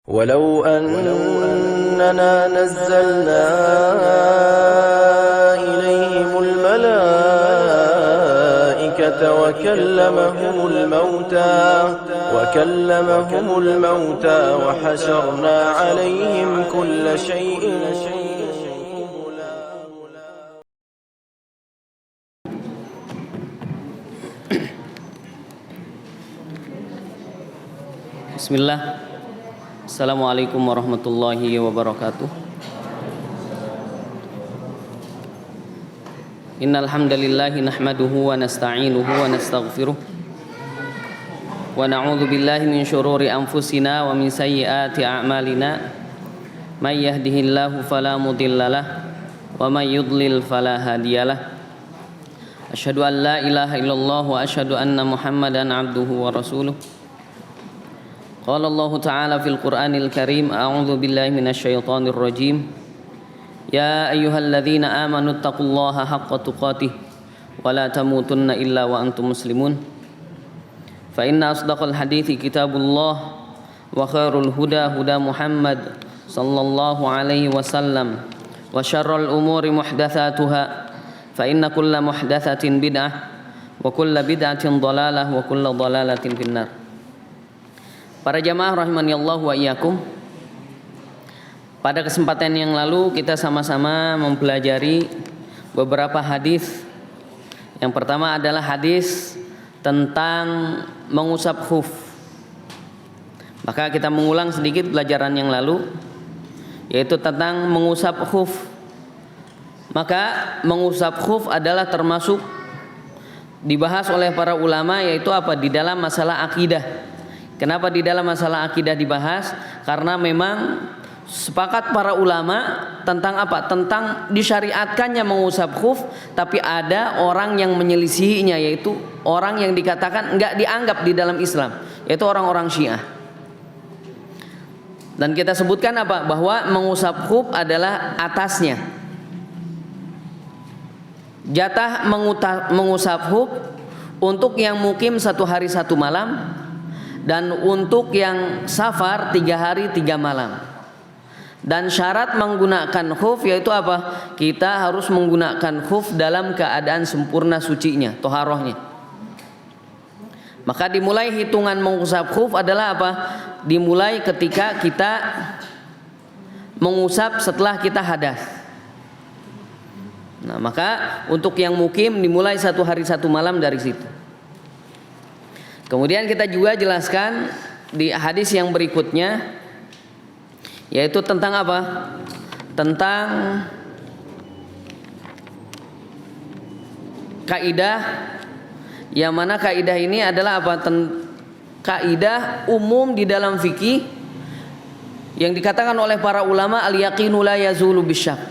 ولو أننا نزلنا إليهم الملائكة وكلمهم الموتى وحشرنا عليهم كل شيء Bismillah. Assalamualaikum warahmatullahi wabarakatuh. Innal hamdalillah nahmaduhu wa nasta'inuhu wa nastaghfiruh wa na'udzu billahi min shururi anfusina wa min sayyiati a'malina. May yahdihillahu fala mudhillalah wa may yudlil fala hadiyalah. Asyhadu an la ilaha illallah wa asyhadu anna Muhammadan abduhu wa rasuluh. Qala Allah Ta'ala fil Qur'anil Karim, a'udzu billahi minasyaitonir rajim. Ya ayyuhalladzina amanu taqullaha haqqa tuqatih wa la tamutunna illa wa antum muslimun. Fa inna asdaqal hadithi kitabullah wa khairul huda huda Muhammad sallallahu alaihi wasallam wa syarrul umuri muhdatsatuha fa inna kulla muhdatsatin bid'ah wa kulla bid'atin dhalalah wa kulla dhalalatin finnar. Para jamaah rahimani Allah wa iyyakum. Pada kesempatan yang lalu kita sama-sama mempelajari beberapa hadis. Yang pertama adalah hadis tentang mengusap khuf. Maka kita mengulang sedikit pelajaran yang lalu, yaitu tentang mengusap khuf. Maka mengusap khuf adalah termasuk dibahas oleh para ulama, yaitu apa? Di dalam masalah akidah. Kenapa di dalam masalah akidah dibahas? Karena memang sepakat para ulama tentang apa? Tentang disyariatkannya mengusap khuf, tapi ada orang yang menyelisihinya, yaitu orang yang dikatakan enggak dianggap di dalam Islam, yaitu orang-orang Syiah. Dan kita sebutkan apa? Bahwa mengusap khuf adalah atasnya. Jatah mengusap khuf untuk yang mukim 1 hari 1 malam, dan untuk yang safar 3 hari 3 malam. Dan syarat menggunakan khuf yaitu apa? Kita harus menggunakan khuf dalam keadaan sempurna sucinya, toharohnya. Maka dimulai hitungan mengusap khuf adalah apa? Dimulai ketika kita mengusap setelah kita hadas. Nah, maka untuk yang mukim dimulai 1 hari 1 malam dari situ. Kemudian kita juga jelaskan di hadis yang berikutnya, yaitu tentang apa? Tentang kaidah, yang mana kaidah ini adalah apa? Kaidah umum di dalam fikih yang dikatakan oleh para ulama, al-yaqinu la yazulu bisyak,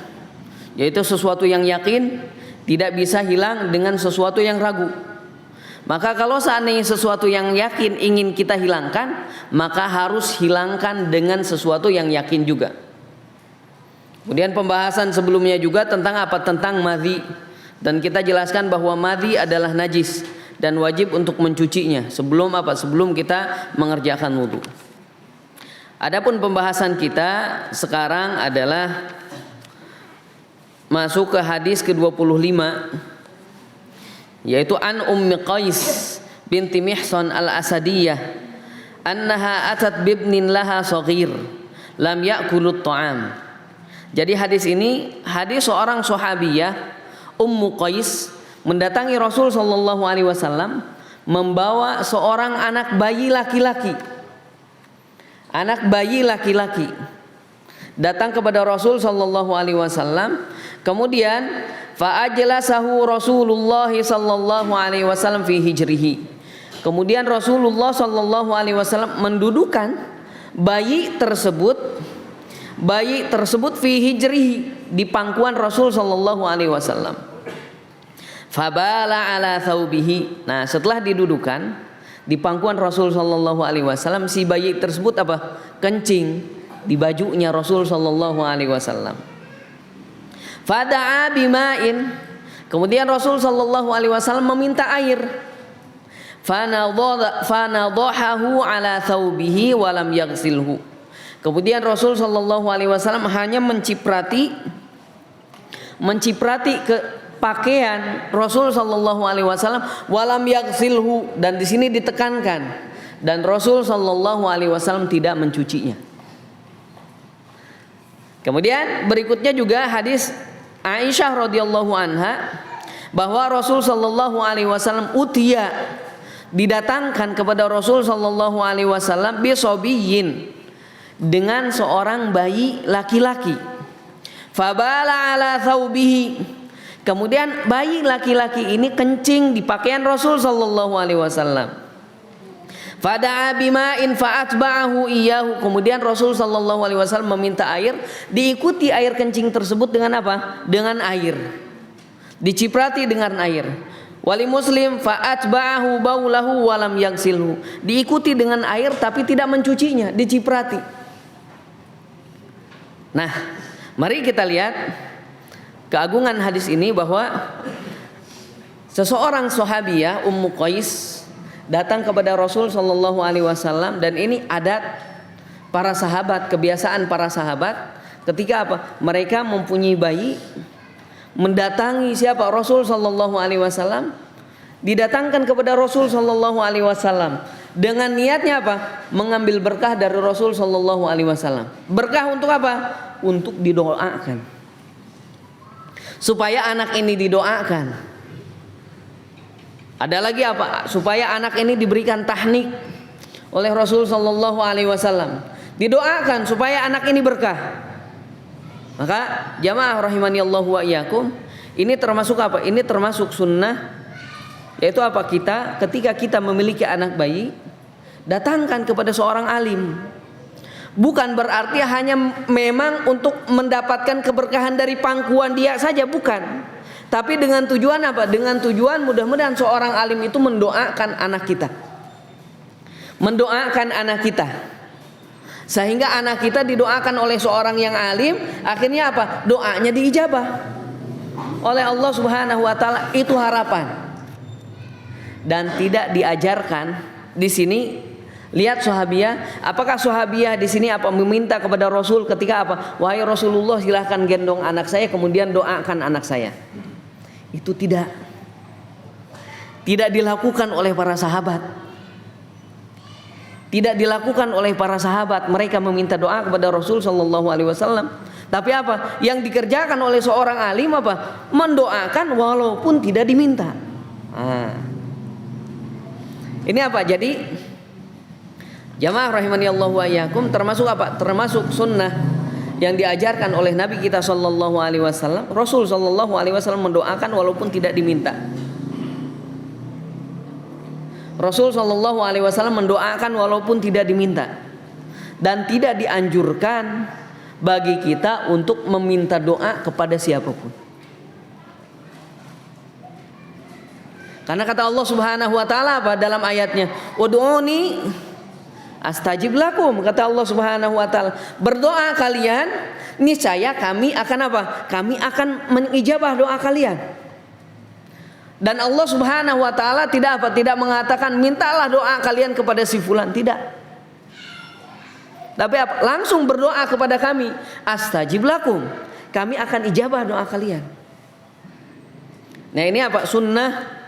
yaitu sesuatu yang yakin tidak bisa hilang dengan sesuatu yang ragu. Maka kalau seandainya sesuatu yang yakin ingin kita hilangkan, maka harus hilangkan dengan sesuatu yang yakin juga. Kemudian pembahasan sebelumnya juga tentang apa? Tentang madhi. Dan kita jelaskan bahwa madhi adalah najis dan wajib untuk mencucinya sebelum apa? Sebelum kita mengerjakan wudu. Adapun pembahasan kita sekarang adalah masuk ke hadis ke-25, yaitu an Ummi Qais binti Mihsan al-Asadiyah annaha atat bibnin laha shaghir lam ya'kulut ta'am. Jadi hadis ini hadis seorang sahabiyah, Ummu Qais, mendatangi Rasul sallallahu alaihi wasallam membawa seorang anak bayi laki-laki. Anak bayi laki-laki datang kepada Rasul sallallahu alaihi wasallam. Kemudian fa'ajlasahu Rasulullah sallallahu alaihi wasallam fi hijrihi. Kemudian Rasulullah sallallahu alaihi wasallam mendudukan bayi tersebut fi hijrihi, di pangkuan Rasul sallallahu alaihi wasallam. Fabala ala thawbihi. Nah, setelah didudukan di pangkuan Rasul sallallahu alaihi wasallam, si bayi tersebut apa? Kencing di bajunya Rasul sallallahu alaihi wasallam. Fada'a bima'in. Kemudian Rasul sallallahu alaihi wasallam meminta air. Fanadhahu ala thawbihi wa lam yaghsilhu. Kemudian Rasul Shallallahu Alaihi Wasallam hanya menciprati ke pakaian Rasul Shallallahu Alaihi Wasallam, walam yaghsilhu, dan di sini ditekankan, dan Rasul Shallallahu Alaihi Wasallam tidak mencucinya. Kemudian berikutnya juga hadis Aisyah radhiyallahu anha bahwa Rasul Shallallahu Alaihi Wasallam didatangkan kepada Rasul Shallallahu Alaihi Wasallam bisobiyin, dengan seorang bayi laki-laki. Fabala ala thawbihi, kemudian bayi laki-laki ini kencing di pakaian Rasul Shallallahu Alaihi Wasallam. Fada'a bima'in fa'atba'ahu iyyahu, kemudian Rasul Shallallahu Alaihi Wasallam meminta air, diikuti air kencing tersebut dengan apa? Dengan air, diciprati dengan air. Wali Muslim fa'atba'ahu baulahu walam yaghsilhu, diikuti dengan air tapi tidak mencucinya, diciprati. Nah, mari kita lihat keagungan hadis ini, bahwa seseorang sahabiah Ummu Qais datang kepada Rasul Shallallahu Alaihi Wasallam, dan ini adat para sahabat, kebiasaan para sahabat ketika apa? Mereka mempunyai bayi, mendatangi siapa? Rasul Shallallahu Alaihi Wasallam, didatangkan kepada Rasul Shallallahu Alaihi Wasallam dengan niatnya apa? Mengambil berkah dari Rasul Shallallahu Alaihi Wasallam. Berkah untuk apa? Untuk didoakan, supaya anak ini didoakan. Ada lagi apa? Supaya anak ini diberikan tahnik oleh Rasul Shallallahu Alaihi Wasallam, didoakan supaya anak ini berkah. Maka jamaah rahimani Allah wa iyyakum, ini termasuk apa? Ini termasuk sunnah, yaitu apa? Ketika kita memiliki anak bayi, datangkan kepada seorang alim. Bukan berarti hanya memang untuk mendapatkan keberkahan dari pangkuan dia saja, bukan. Tapi dengan tujuan apa? Dengan tujuan mudah-mudahan seorang alim itu mendoakan anak kita. Mendoakan anak kita. Sehingga anak kita didoakan oleh seorang yang alim, akhirnya apa? Doanya diijabah oleh Allah Subhanahu wa taala. Itu harapan. Dan tidak diajarkan di sini. Lihat sahabiah, apakah sahabiah di sini apa meminta kepada Rasul ketika apa? Wahai Rasulullah, silahkan gendong anak saya, kemudian doakan anak saya. Itu tidak dilakukan oleh para sahabat. Tidak dilakukan oleh para sahabat. Mereka meminta doa kepada Rasul Shallallahu Alaihi Wasallam. Tapi apa? Yang dikerjakan oleh seorang alim apa? Mendoakan walaupun tidak diminta. Ini apa? Jadi jamaah rahimani Allah wa iyyakum, termasuk apa? Termasuk sunnah yang diajarkan oleh Nabi kita Shallallahu Alaihi Wasallam. Rasul Shallallahu Alaihi Wasallam mendoakan walaupun tidak diminta. Rasul Shallallahu Alaihi Wasallam mendoakan walaupun tidak diminta. Dan tidak dianjurkan bagi kita untuk meminta doa kepada siapapun. Karena kata Allah Subhanahu wa taala apa dalam ayatnya? Ud'uni astajib lakum, kata Allah Subhanahu wa taala, berdoa kalian, niscaya kami akan apa? Kami akan mengijabah doa kalian. Dan Allah Subhanahu wa taala tidak apa? Tidak mengatakan mintalah doa kalian kepada si fulan, tidak. Tapi apa? Langsung berdoa kepada kami, astajib lakum, kami akan ijabah doa kalian. Nah, ini apa? Sunnah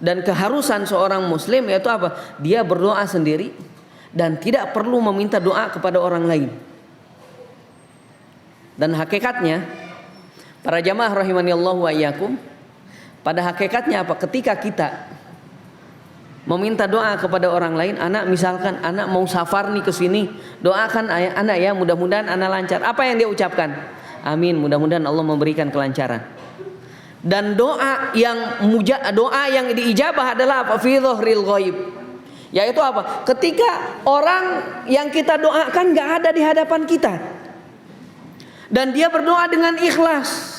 dan keharusan seorang muslim, yaitu apa? Dia berdoa sendiri dan tidak perlu meminta doa kepada orang lain. Dan hakikatnya para jamaah rahimani Allah wa iyyakum, pada hakikatnya apa? Ketika kita meminta doa kepada orang lain, misalkan anak mau safar nih ke sini, doakan anak ya, mudah-mudahan anak lancar. Apa yang dia ucapkan? Amin, mudah-mudahan Allah memberikan kelancaran. Dan doa yang diijabah adalah apa? Fi dhahril ghaib. Yaitu apa? Ketika orang yang kita doakan gak ada di hadapan kita, dan dia berdoa dengan ikhlas.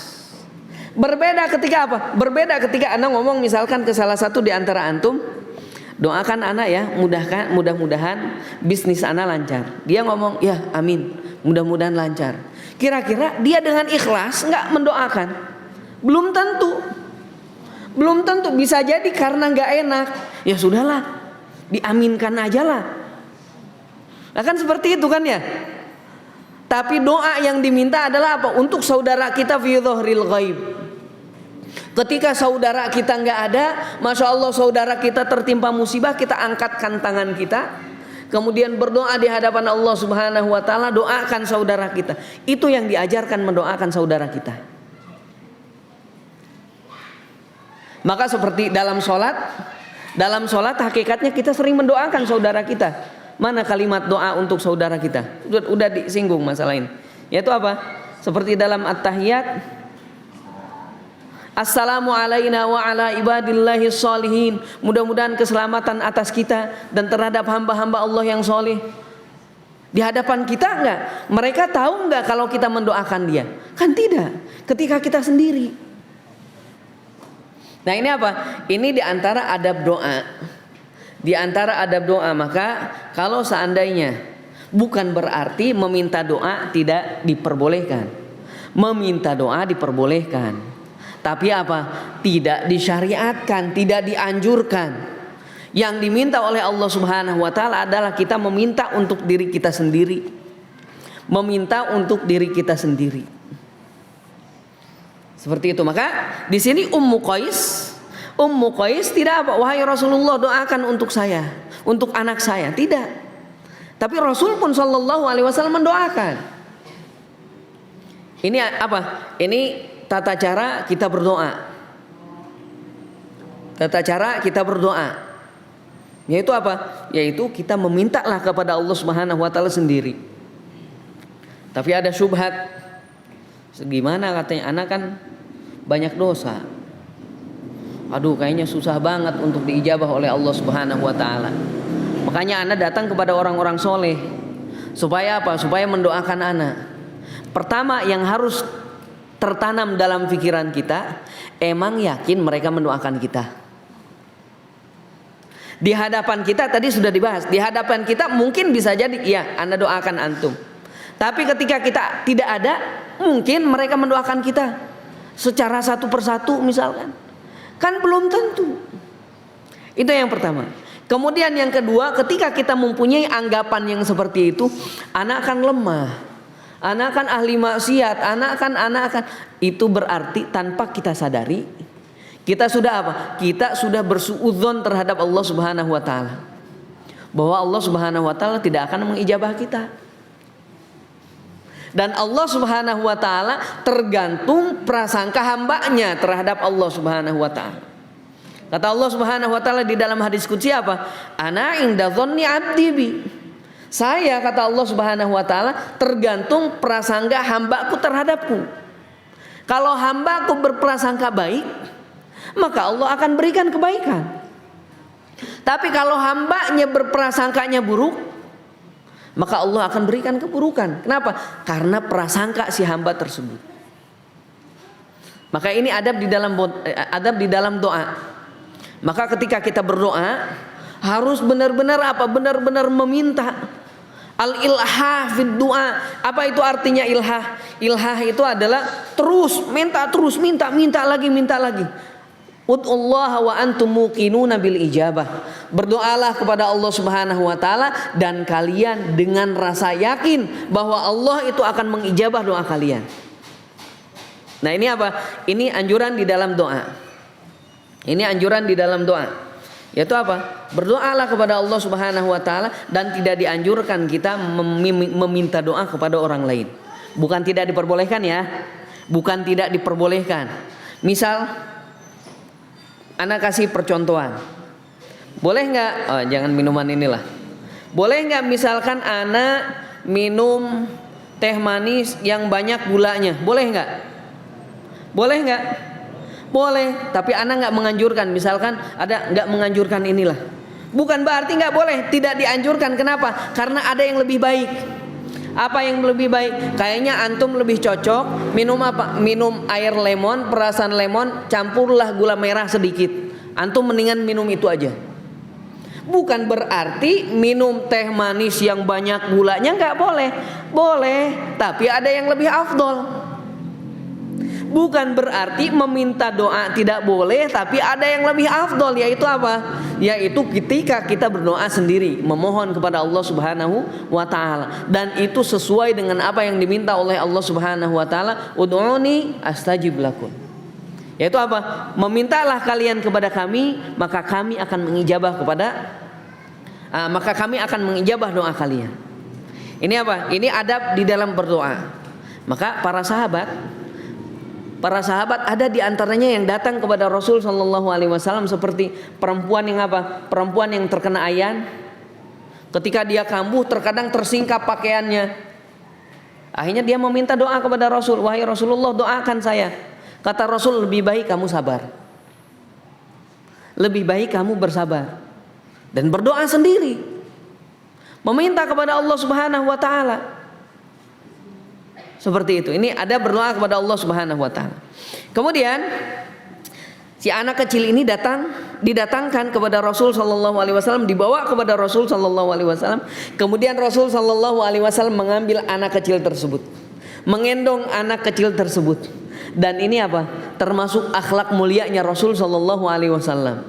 Berbeda ketika apa? Berbeda ketika anak ngomong misalkan ke salah satu di antara antum, doakan anak ya, mudah-mudahan bisnis anak lancar. Dia ngomong ya amin, mudah-mudahan lancar. Kira-kira dia dengan ikhlas nggak mendoakan? Belum tentu. Bisa jadi karena nggak enak. Ya sudahlah, diaminkan aja lah. Nah kan seperti itu kan ya. Tapi doa yang diminta adalah apa? Untuk saudara kita fi dhahril ghaib. Ketika saudara kita nggak ada, masya Allah saudara kita tertimpa musibah, kita angkatkan tangan kita, kemudian berdoa di hadapan Allah Subhanahu wa taala, doakan saudara kita. Itu yang diajarkan, mendoakan saudara kita. Maka seperti dalam sholat hakikatnya kita sering mendoakan saudara kita. Mana kalimat doa untuk saudara kita? Udah disinggung masalah ini. Yaitu apa? Seperti dalam at-tahiyat, Assalamu alaina wa ala ibadillahi sholihin. Mudah-mudahan keselamatan atas kita dan terhadap hamba-hamba Allah yang soleh. Di hadapan kita enggak? Mereka tahu enggak kalau kita mendoakan dia? Kan tidak. Ketika kita sendiri. Nah ini apa? Ini diantara adab doa. Di antara adab doa. Maka kalau seandainya, bukan berarti meminta doa tidak diperbolehkan. Meminta doa diperbolehkan. Tapi apa? Tidak disyariatkan, tidak dianjurkan. Yang diminta oleh Allah Subhanahu wa taala adalah kita meminta untuk diri kita sendiri. Meminta untuk diri kita sendiri. Seperti itu. Maka di sini Ummu Qais tidak apa? Wahai Rasulullah, doakan untuk saya, untuk anak saya. Tidak. Tapi Rasul pun sallallahu alaihi wasallam mendoakan. Ini apa? Ini tata cara kita berdoa. Tata cara kita berdoa. Yaitu apa? Yaitu kita memintalah kepada Allah Subhanahu wa taala sendiri. Tapi ada syubhat. Gimana katanya, anak kan banyak dosa. Aduh, kayaknya susah banget untuk diijabah oleh Allah Subhanahu wa taala. Makanya anak datang kepada orang-orang soleh. Supaya apa? Supaya mendoakan anak. Pertama yang harus tertanam dalam pikiran kita, emang yakin mereka mendoakan kita? Di hadapan kita tadi sudah dibahas. Di hadapan kita mungkin bisa jadi iya, Anda doakan antum. Tapi ketika kita tidak ada, mungkin mereka mendoakan kita secara satu persatu misalkan. Kan belum tentu. Itu yang pertama. Kemudian yang kedua, ketika kita mempunyai anggapan yang seperti itu, anak akan lemah. Anak kan ahli maksiat, anak kan itu berarti tanpa kita sadari kita sudah apa? Kita sudah bersuudzon terhadap Allah Subhanahu wa taala. Bahwa Allah Subhanahu wa taala tidak akan mengijabah kita. Dan Allah Subhanahu wa taala tergantung prasangka hambanya terhadap Allah Subhanahu wa taala. Kata Allah Subhanahu wa taala di dalam hadis qudsi apa? Ana inda dzanni 'abdi bi. Saya, kata Allah Subhanahu wa taala, tergantung prasangka hambaku terhadapku. Kalau hambaku berprasangka baik, maka Allah akan berikan kebaikan. Tapi kalau hambanya berprasangkanya buruk, maka Allah akan berikan keburukan. Kenapa? Karena prasangka si hamba tersebut. Maka ini adab di dalam doa. Maka ketika kita berdoa harus benar-benar apa? Benar-benar meminta. Al-ilhah fid du'a. Apa itu artinya ilhah? Ilhah itu adalah terus minta lagi. Ud'ullaha wa antum muqinuna bil ijabah. Berdoalah kepada Allah Subhanahu wa taala dan kalian dengan rasa yakin bahwa Allah itu akan mengijabah doa kalian. Nah, ini apa? Ini anjuran di dalam doa. Ini anjuran di dalam doa. Yaitu apa? Berdoalah kepada Allah Subhanahu wa taala dan tidak dianjurkan kita meminta doa kepada orang lain. Bukan tidak diperbolehkan ya. Bukan tidak diperbolehkan. Misal anak kasih percontohan. Boleh enggak? Oh, jangan minuman inilah. Boleh enggak misalkan anak minum teh manis yang banyak gulanya? Boleh enggak? Boleh enggak? Boleh, tapi anak nggak menganjurkan. Misalkan ada nggak menganjurkan inilah, bukan berarti nggak boleh, tidak dianjurkan. Kenapa? Karena ada yang lebih baik. Apa yang lebih baik? Kayaknya antum lebih cocok minum apa? Minum air lemon, perasan lemon, campurlah gula merah sedikit. Antum mendingan minum itu aja. Bukan berarti minum teh manis yang banyak gulanya nggak boleh. Boleh, tapi ada yang lebih afdol. Bukan berarti meminta doa tidak boleh, tapi ada yang lebih afdol, yaitu apa? Yaitu ketika kita berdoa sendiri, memohon kepada Allah Subhanahu wa taala, dan itu sesuai dengan apa yang diminta oleh Allah Subhanahu wa taala, ud'uni astajib lakum. Yaitu apa? Memintalah kalian kepada kami, maka kami akan mengijabah doa kalian. Ini apa? Ini adab di dalam berdoa. Maka para sahabat ada di antaranya yang datang kepada Rasul Shallallahu Alaihi Wasallam seperti perempuan yang apa? Perempuan yang terkena ayan. Ketika dia kambuh, terkadang tersingkap pakaiannya. Akhirnya dia meminta doa kepada Rasul. Wahai Rasulullah, doakan saya. Kata Rasul, lebih baik kamu sabar. Lebih baik kamu bersabar dan berdoa sendiri, meminta kepada Allah Subhanahu wa taala. Seperti itu. Ini ada berdoa kepada Allah Subhanahu wa taala. Kemudian si anak kecil ini didatangkan kepada Rasul sallallahu alaihi wasallam, dibawa kepada Rasul sallallahu alaihi wasallam. Kemudian Rasul sallallahu alaihi wasallam mengambil anak kecil tersebut, menggendong anak kecil tersebut. Dan ini apa? Termasuk akhlak mulianya Rasul sallallahu alaihi wasallam.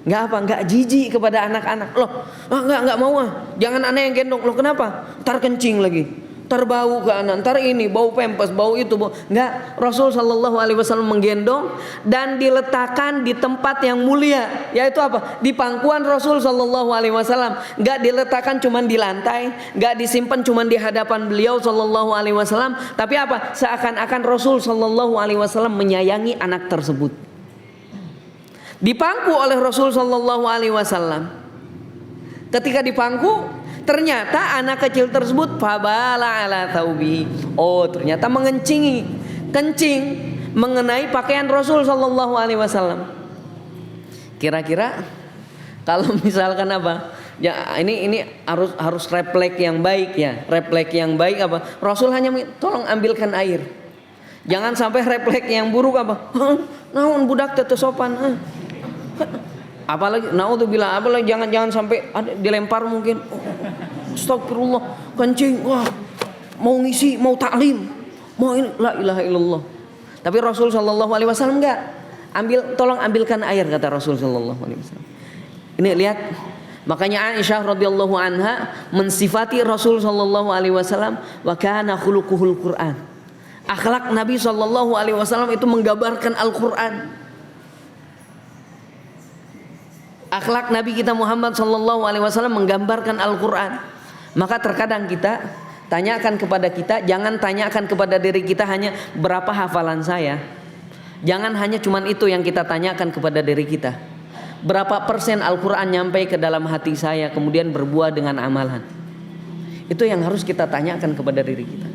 Enggak jijik kepada anak-anak. Loh, enggak mau Jangan anak yang gendong. Loh, kenapa? Ntar kencing lagi. Ntar bau ke anak, ntar ini bau pempes, bau itu, bau. Enggak, Rasul sallallahu alaihi wasallam menggendong dan diletakkan di tempat yang mulia, yaitu apa? Di pangkuan Rasul sallallahu alaihi wasallam. Enggak diletakkan cuman di lantai, enggak disimpan cuman di hadapan beliau sallallahu alaihi wasallam, tapi apa? Seakan-akan Rasul sallallahu alaihi wasallam menyayangi anak tersebut. Dipangku oleh Rasul sallallahu alaihi wasallam. Ketika dipangku, ternyata anak kecil tersebut fabala ala thawbi. Oh, ternyata kencing mengenai pakaian Rasul sallallahu alaihi wasallam. Kira-kira kalau misalkan apa? Ya, ini harus refleks yang baik ya. Refleks yang baik apa? Rasul hanya tolong ambilkan air. Jangan sampai refleks yang buruk apa? Naon budak teu sopan. Apalagi naudzubillah, apalagi jangan sampai dilempar mungkin. Astagfirullah, kencing, wah, mau ngisi, mau taklim, mau ini, la ilaha illallah. Tapi Rasul sallallahu alaihi wasallam enggak. Tolong ambilkan air, kata Rasul sallallahu alaihi wasallam. Ini lihat, makanya Aisyah radhiyallahu anha mensifati Rasul sallallahu alaihi wasallam, wa kana khuluquhul Quran. Akhlak Nabi sallallahu alaihi wasallam itu menggambarkan Al-Qur'an. Akhlak Nabi kita Muhammad sallallahu alaihi wasallam menggambarkan Al-Qur'an. Maka terkadang kita tanyakan kepada kita, jangan tanyakan kepada diri kita hanya berapa hafalan saya. Jangan hanya cuman itu yang kita tanyakan kepada diri kita. Berapa persen Al-Qur'an nyampe ke dalam hati saya kemudian berbuah dengan amalan. Itu yang harus kita tanyakan kepada diri kita.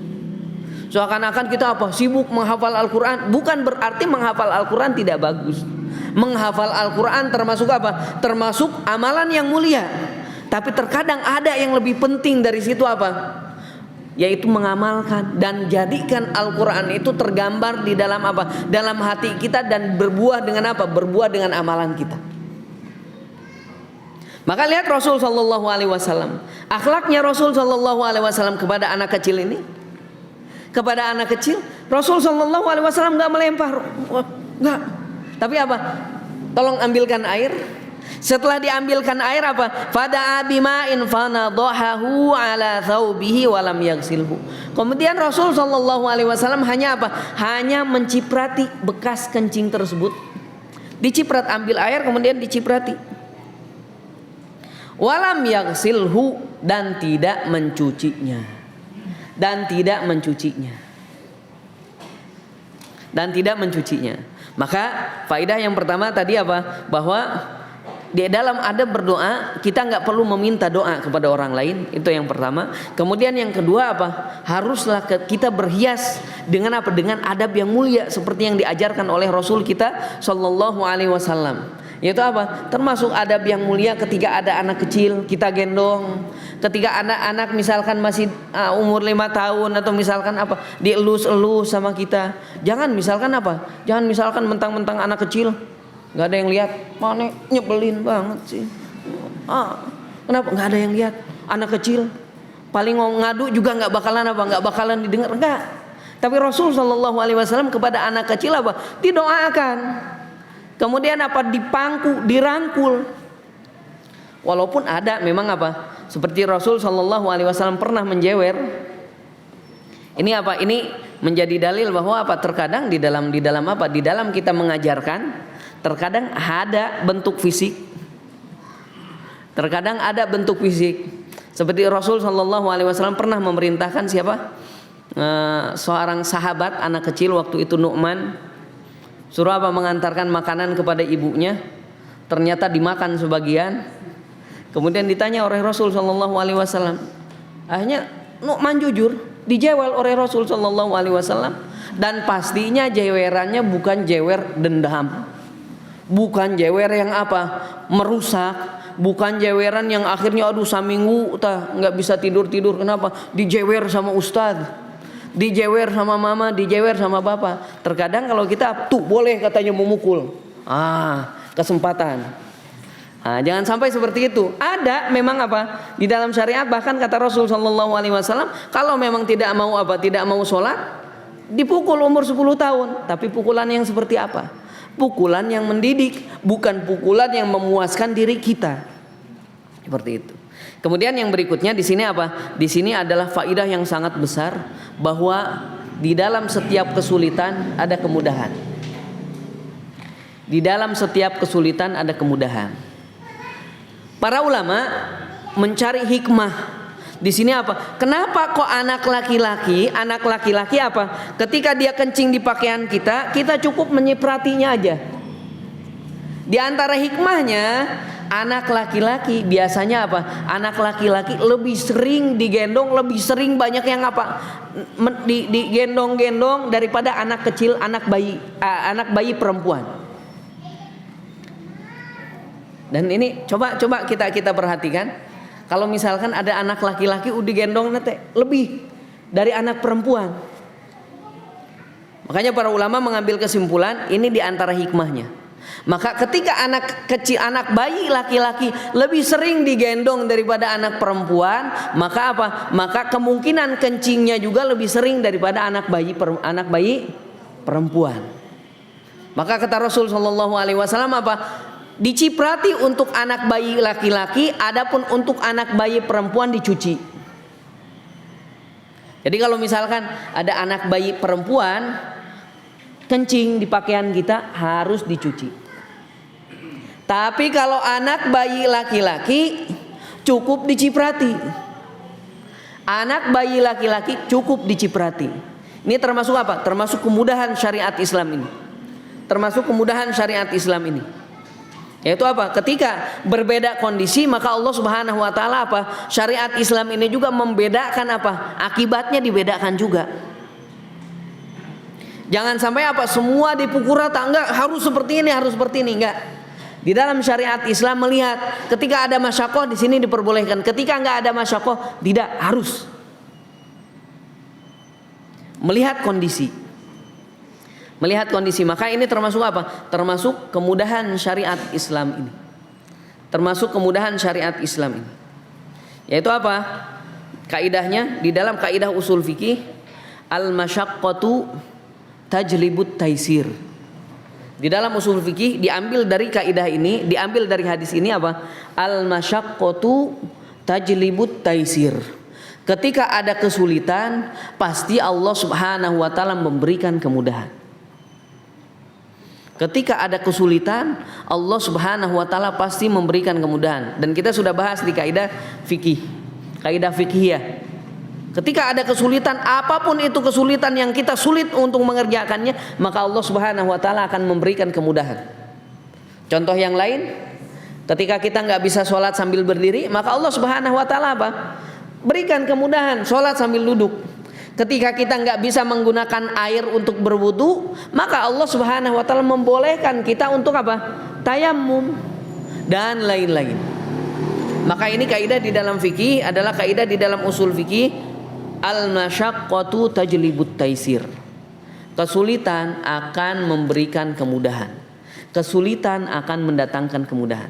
Seakan-akan kita apa? Sibuk menghafal Al-Qur'an. Bukan berarti menghafal Al-Qur'an tidak bagus. Menghafal Al-Qur'an termasuk apa? Termasuk amalan yang mulia. Tapi terkadang ada yang lebih penting dari situ apa? Yaitu mengamalkan dan jadikan Al-Qur'an itu tergambar di dalam apa? Dalam hati kita dan berbuah dengan apa? Berbuah dengan amalan kita. Maka lihat Rasul sallallahu alaihi wasallam. Akhlaknya Rasul sallallahu alaihi wasallam kepada anak kecil ini. Kepada anak kecil, Rasul sallallahu alaihi wasallam enggak melempar. Enggak. Tapi apa? Tolong ambilkan air. Setelah diambilkan air apa? Fada'a bima'in fanadhahu ala thawbihi wa lam yaghsilhu. Kemudian Rasul sallallahu alaihi wasallam hanya apa? Hanya menciprati bekas kencing tersebut. Diciprat, ambil air kemudian diciprati. Wa lam yaghsilhu, dan tidak mencucinya. Dan tidak mencucinya. Maka faedah yang pertama tadi apa? Bahwa di dalam adab berdoa kita nggak perlu meminta doa kepada orang lain, itu yang pertama. Kemudian yang kedua apa? Haruslah kita berhias dengan apa? Dengan adab yang mulia seperti yang diajarkan oleh Rasul kita Shallallahu Alaihi Wasallam. Yaitu apa? Termasuk adab yang mulia ketika ada anak kecil kita gendong. Ketika anak-anak misalkan masih umur 5 tahun atau misalkan apa, dielus-elus sama kita. Jangan misalkan apa? Jangan misalkan mentang-mentang anak kecil nggak ada yang lihat, mana nyebelin banget sih. Kenapa nggak ada yang lihat? Anak kecil paling ngadu juga nggak bakalan didengar, enggak. Tapi Rasul Shallallahu Alaihi Wasallam kepada anak kecil apa? Didoakan. Kemudian apa? Dipangku, dirangkul. Walaupun ada memang apa? Seperti Rasul Shallallahu Alaihi Wasallam pernah menjewer. Ini apa? Ini menjadi dalil bahwa apa? Terkadang di dalam apa? Di dalam kita mengajarkan, terkadang ada bentuk fisik. Terkadang ada bentuk fisik. Seperti Rasul Shallallahu Alaihi Wasallam pernah memerintahkan siapa? Seorang sahabat anak kecil waktu itu Nu'man, suruh apa? Mengantarkan makanan kepada ibunya. Ternyata dimakan sebagian. Kemudian ditanya oleh Rasul Shallallahu Alaihi Wasallam. Akhirnya Nu'man jujur, dijewel oleh Rasul Shallallahu Alaihi Wasallam. Dan pastinya jewerannya bukan jewer dendam, bukan jewer yang apa? Merusak, bukan jeweran yang akhirnya aduh saminggu nggak bisa tidur. Kenapa? Dijewer sama ustadz, dijewer sama mama, dijewer sama bapak. Terkadang kalau kita tuh boleh katanya memukul, kesempatan. Jangan sampai seperti itu. Ada memang apa? Di dalam syariat bahkan kata Rasul Shallallahu Alaihi Wasallam, kalau memang tidak mau apa? Tidak mau sholat, dipukul umur 10 tahun. Tapi pukulan yang seperti apa? Pukulan yang mendidik, bukan pukulan yang memuaskan diri kita. Seperti itu. Kemudian yang berikutnya di sini apa? Di sini adalah faidah yang sangat besar bahwa di dalam setiap kesulitan ada kemudahan. Di dalam setiap kesulitan ada kemudahan. Para ulama mencari hikmah. Di sini apa? Kenapa kok anak laki-laki apa? Ketika dia kencing di pakaian kita cukup menyipratinya aja. Di antara hikmahnya, anak laki-laki biasanya apa? Anak laki-laki lebih sering digendong, lebih sering banyak yang apa? Digendong-gendong daripada anak kecil, anak bayi perempuan. Dan ini coba kita perhatikan. Kalau misalkan ada anak laki-laki digendong nanti lebih dari anak perempuan. Makanya para ulama mengambil kesimpulan ini di antara hikmahnya. Maka ketika anak kecil, anak bayi laki-laki lebih sering digendong daripada anak perempuan, maka apa? Maka kemungkinan kencingnya juga lebih sering daripada anak bayi perempuan. Maka kata Rasul Shallallahu Alaihi Wasallam apa? Diciprati untuk anak bayi laki-laki, adapun untuk anak bayi perempuan dicuci. Jadi kalau misalkan ada anak bayi perempuan kencing di pakaian kita harus dicuci. Tapi kalau anak bayi laki-laki cukup diciprati. Anak bayi laki-laki cukup diciprati. Ini termasuk apa? Termasuk kemudahan syariat Islam ini. Termasuk kemudahan syariat Islam ini. Yaitu apa? Ketika berbeda kondisi maka Allah Subhanahu wa taala apa? Syariat Islam ini juga membedakan apa? Akibatnya dibedakan juga. Jangan sampai apa? Semua dipukul rata, enggak harus seperti ini, enggak. Di dalam syariat Islam melihat ketika ada masyaqqah di sini diperbolehkan, ketika enggak ada masyaqqah tidak harus. Melihat kondisi. Maka ini termasuk apa? Termasuk kemudahan syariat Islam ini. Termasuk kemudahan syariat Islam ini. Yaitu apa? Kaidahnya di dalam kaidah usul fikih, al-masyaqqatu tajlibut taisir. Di dalam usul fikih diambil dari kaidah ini, diambil dari hadis ini apa? Al-masyaqqatu tajlibut taisir. Ketika ada kesulitan, pasti Allah Subhanahu wa taala memberikan kemudahan. Ketika ada kesulitan, Allah Subhanahu wa taala pasti memberikan kemudahan. Dan kita sudah bahas di kaidah fikih, kaidah fikhiyah. Ketika ada kesulitan, apapun itu kesulitan yang kita sulit untuk mengerjakannya, maka Allah Subhanahu wa taala akan memberikan kemudahan. Contoh yang lain, ketika kita nggak bisa sholat sambil berdiri, maka Allah Subhanahu wa taala apa? Berikan kemudahan sholat sambil duduk. Ketika kita nggak bisa menggunakan air untuk berwudu, maka Allah Subhanahu wa taala membolehkan kita untuk apa? Tayammum dan lain-lain. Maka ini kaidah di dalam fikih adalah kaidah di dalam usul fikih, al-masyaqqatu tajlibut taisir. Kesulitan akan memberikan kemudahan. Kesulitan akan mendatangkan kemudahan.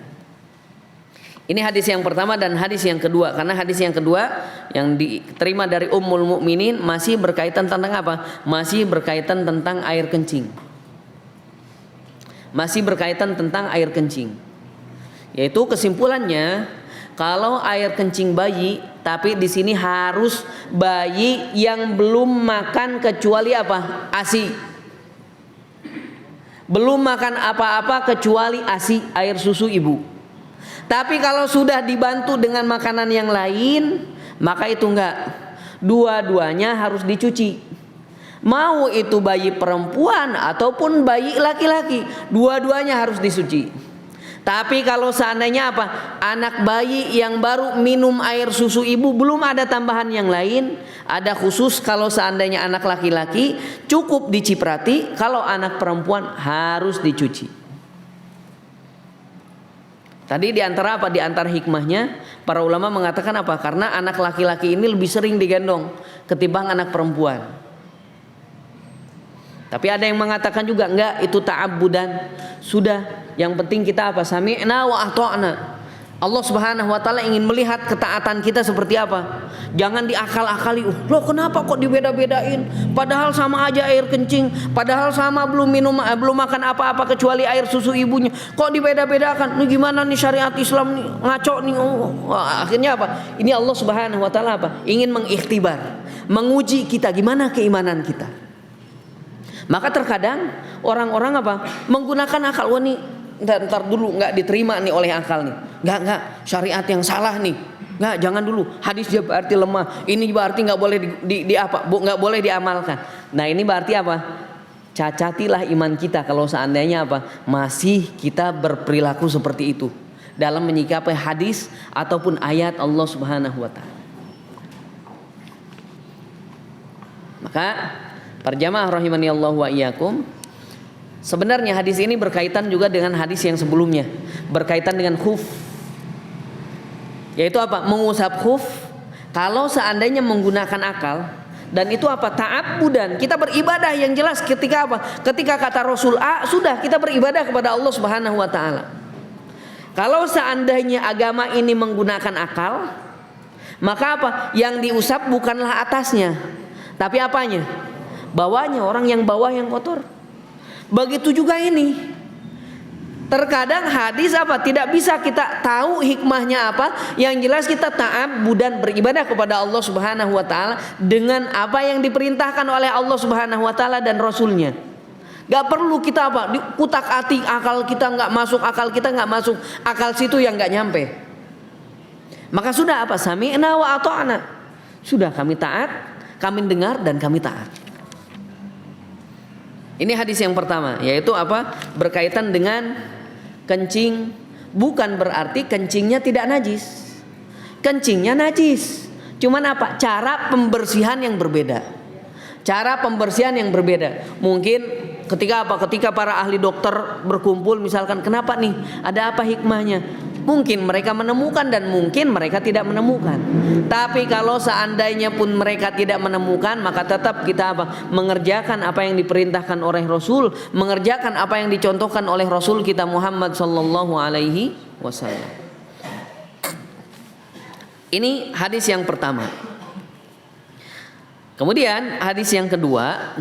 Ini hadis yang pertama dan hadis yang kedua. Karena hadis yang kedua yang diterima dari Ummul Mukminin masih berkaitan tentang apa? Masih berkaitan tentang air kencing. Masih berkaitan tentang air kencing. Yaitu kesimpulannya, kalau air kencing bayi, tapi di sini harus bayi yang belum makan kecuali apa? ASI. Belum makan apa-apa kecuali ASI, air susu ibu. Tapi kalau sudah dibantu dengan makanan yang lain, maka itu enggak. Dua-duanya harus dicuci. Mau itu bayi perempuan ataupun bayi laki-laki, dua-duanya harus disuci. Tapi kalau seandainya apa? Anak bayi yang baru minum air susu ibu, belum ada tambahan yang lain, ada khusus kalau seandainya anak laki-laki cukup diciprati, kalau anak perempuan harus dicuci. Tadi di antara apa? Di antara hikmahnya para ulama mengatakan apa? Karena anak laki-laki ini lebih sering digendong ketimbang anak perempuan. Tapi ada yang mengatakan juga enggak, itu ta'abbudan. Sudah, yang penting kita apa? Sami'na wa ata'na. Allah Subhanahu wa taala ingin melihat ketaatan kita seperti apa. Jangan diakal-akali. Loh, kenapa kok dibeda-bedain? Padahal sama aja air kencing, padahal sama belum makan apa-apa kecuali air susu ibunya. Kok dibeda-bedakan? Ini gimana nih syariat Islam nih? Ngaco nih. Akhirnya apa? Ini Allah Subhanahu wa taala apa? Ingin mengikhtibar, menguji kita gimana keimanan kita. Maka terkadang orang-orang apa? Menggunakan akal. Wah, nih ntar dulu nggak diterima nih oleh akal nih. Nggak syariat yang salah nih. Nggak, jangan dulu. Hadis dia berarti lemah. Ini berarti nggak boleh nggak boleh diamalkan. Nah, ini berarti apa? Cacatilah iman kita kalau seandainya apa? Masih kita berperilaku seperti itu dalam menyikapi hadis ataupun ayat Allah Subhanahu wa taala. Maka para jamaah rahimani Allah wa iyyakum, sebenarnya hadis ini berkaitan juga dengan hadis yang sebelumnya, berkaitan dengan khuf. Yaitu apa? Mengusap khuf kalau seandainya menggunakan akal, dan itu apa? Ta'abbudan. Kita beribadah yang jelas ketika apa? Ketika kata Rasul A, sudah kita beribadah kepada Allah Subhanahu wa taala. Kalau seandainya agama ini menggunakan akal, maka apa? Yang diusap bukanlah atasnya, tapi apanya? Bawahnya, orang yang bawah yang kotor. Begitu juga ini. Terkadang hadis apa? Tidak bisa kita tahu hikmahnya apa. Yang jelas kita ta'abbudan, beribadah kepada Allah Subhanahu wa taala dengan apa yang diperintahkan oleh Allah Subhanahu wa taala dan Rasulnya. Gak perlu kita apa? Kutak-atik akal kita nggak masuk, akal kita nggak masuk, akal situ yang nggak nyampe. Maka sudah apa? Sami'na wa ata'na. Sudah, kami taat, kami dengar dan kami taat. Ini hadis yang pertama, yaitu apa? Berkaitan dengan kencing. Bukan berarti kencingnya tidak najis. Kencingnya najis. Cuman apa? Cara pembersihan yang berbeda. Cara pembersihan yang berbeda. Mungkin ketika apa? Ketika para ahli dokter berkumpul misalkan, kenapa nih? Ada apa hikmahnya? Mungkin mereka menemukan dan mungkin mereka tidak menemukan. Tapi kalau seandainya pun mereka tidak menemukan, maka tetap kita apa? Mengerjakan apa yang diperintahkan oleh Rasul, mengerjakan apa yang dicontohkan oleh Rasul kita Muhammad sallallahu alaihi wasallam. Ini hadis yang pertama. Kemudian hadis yang kedua.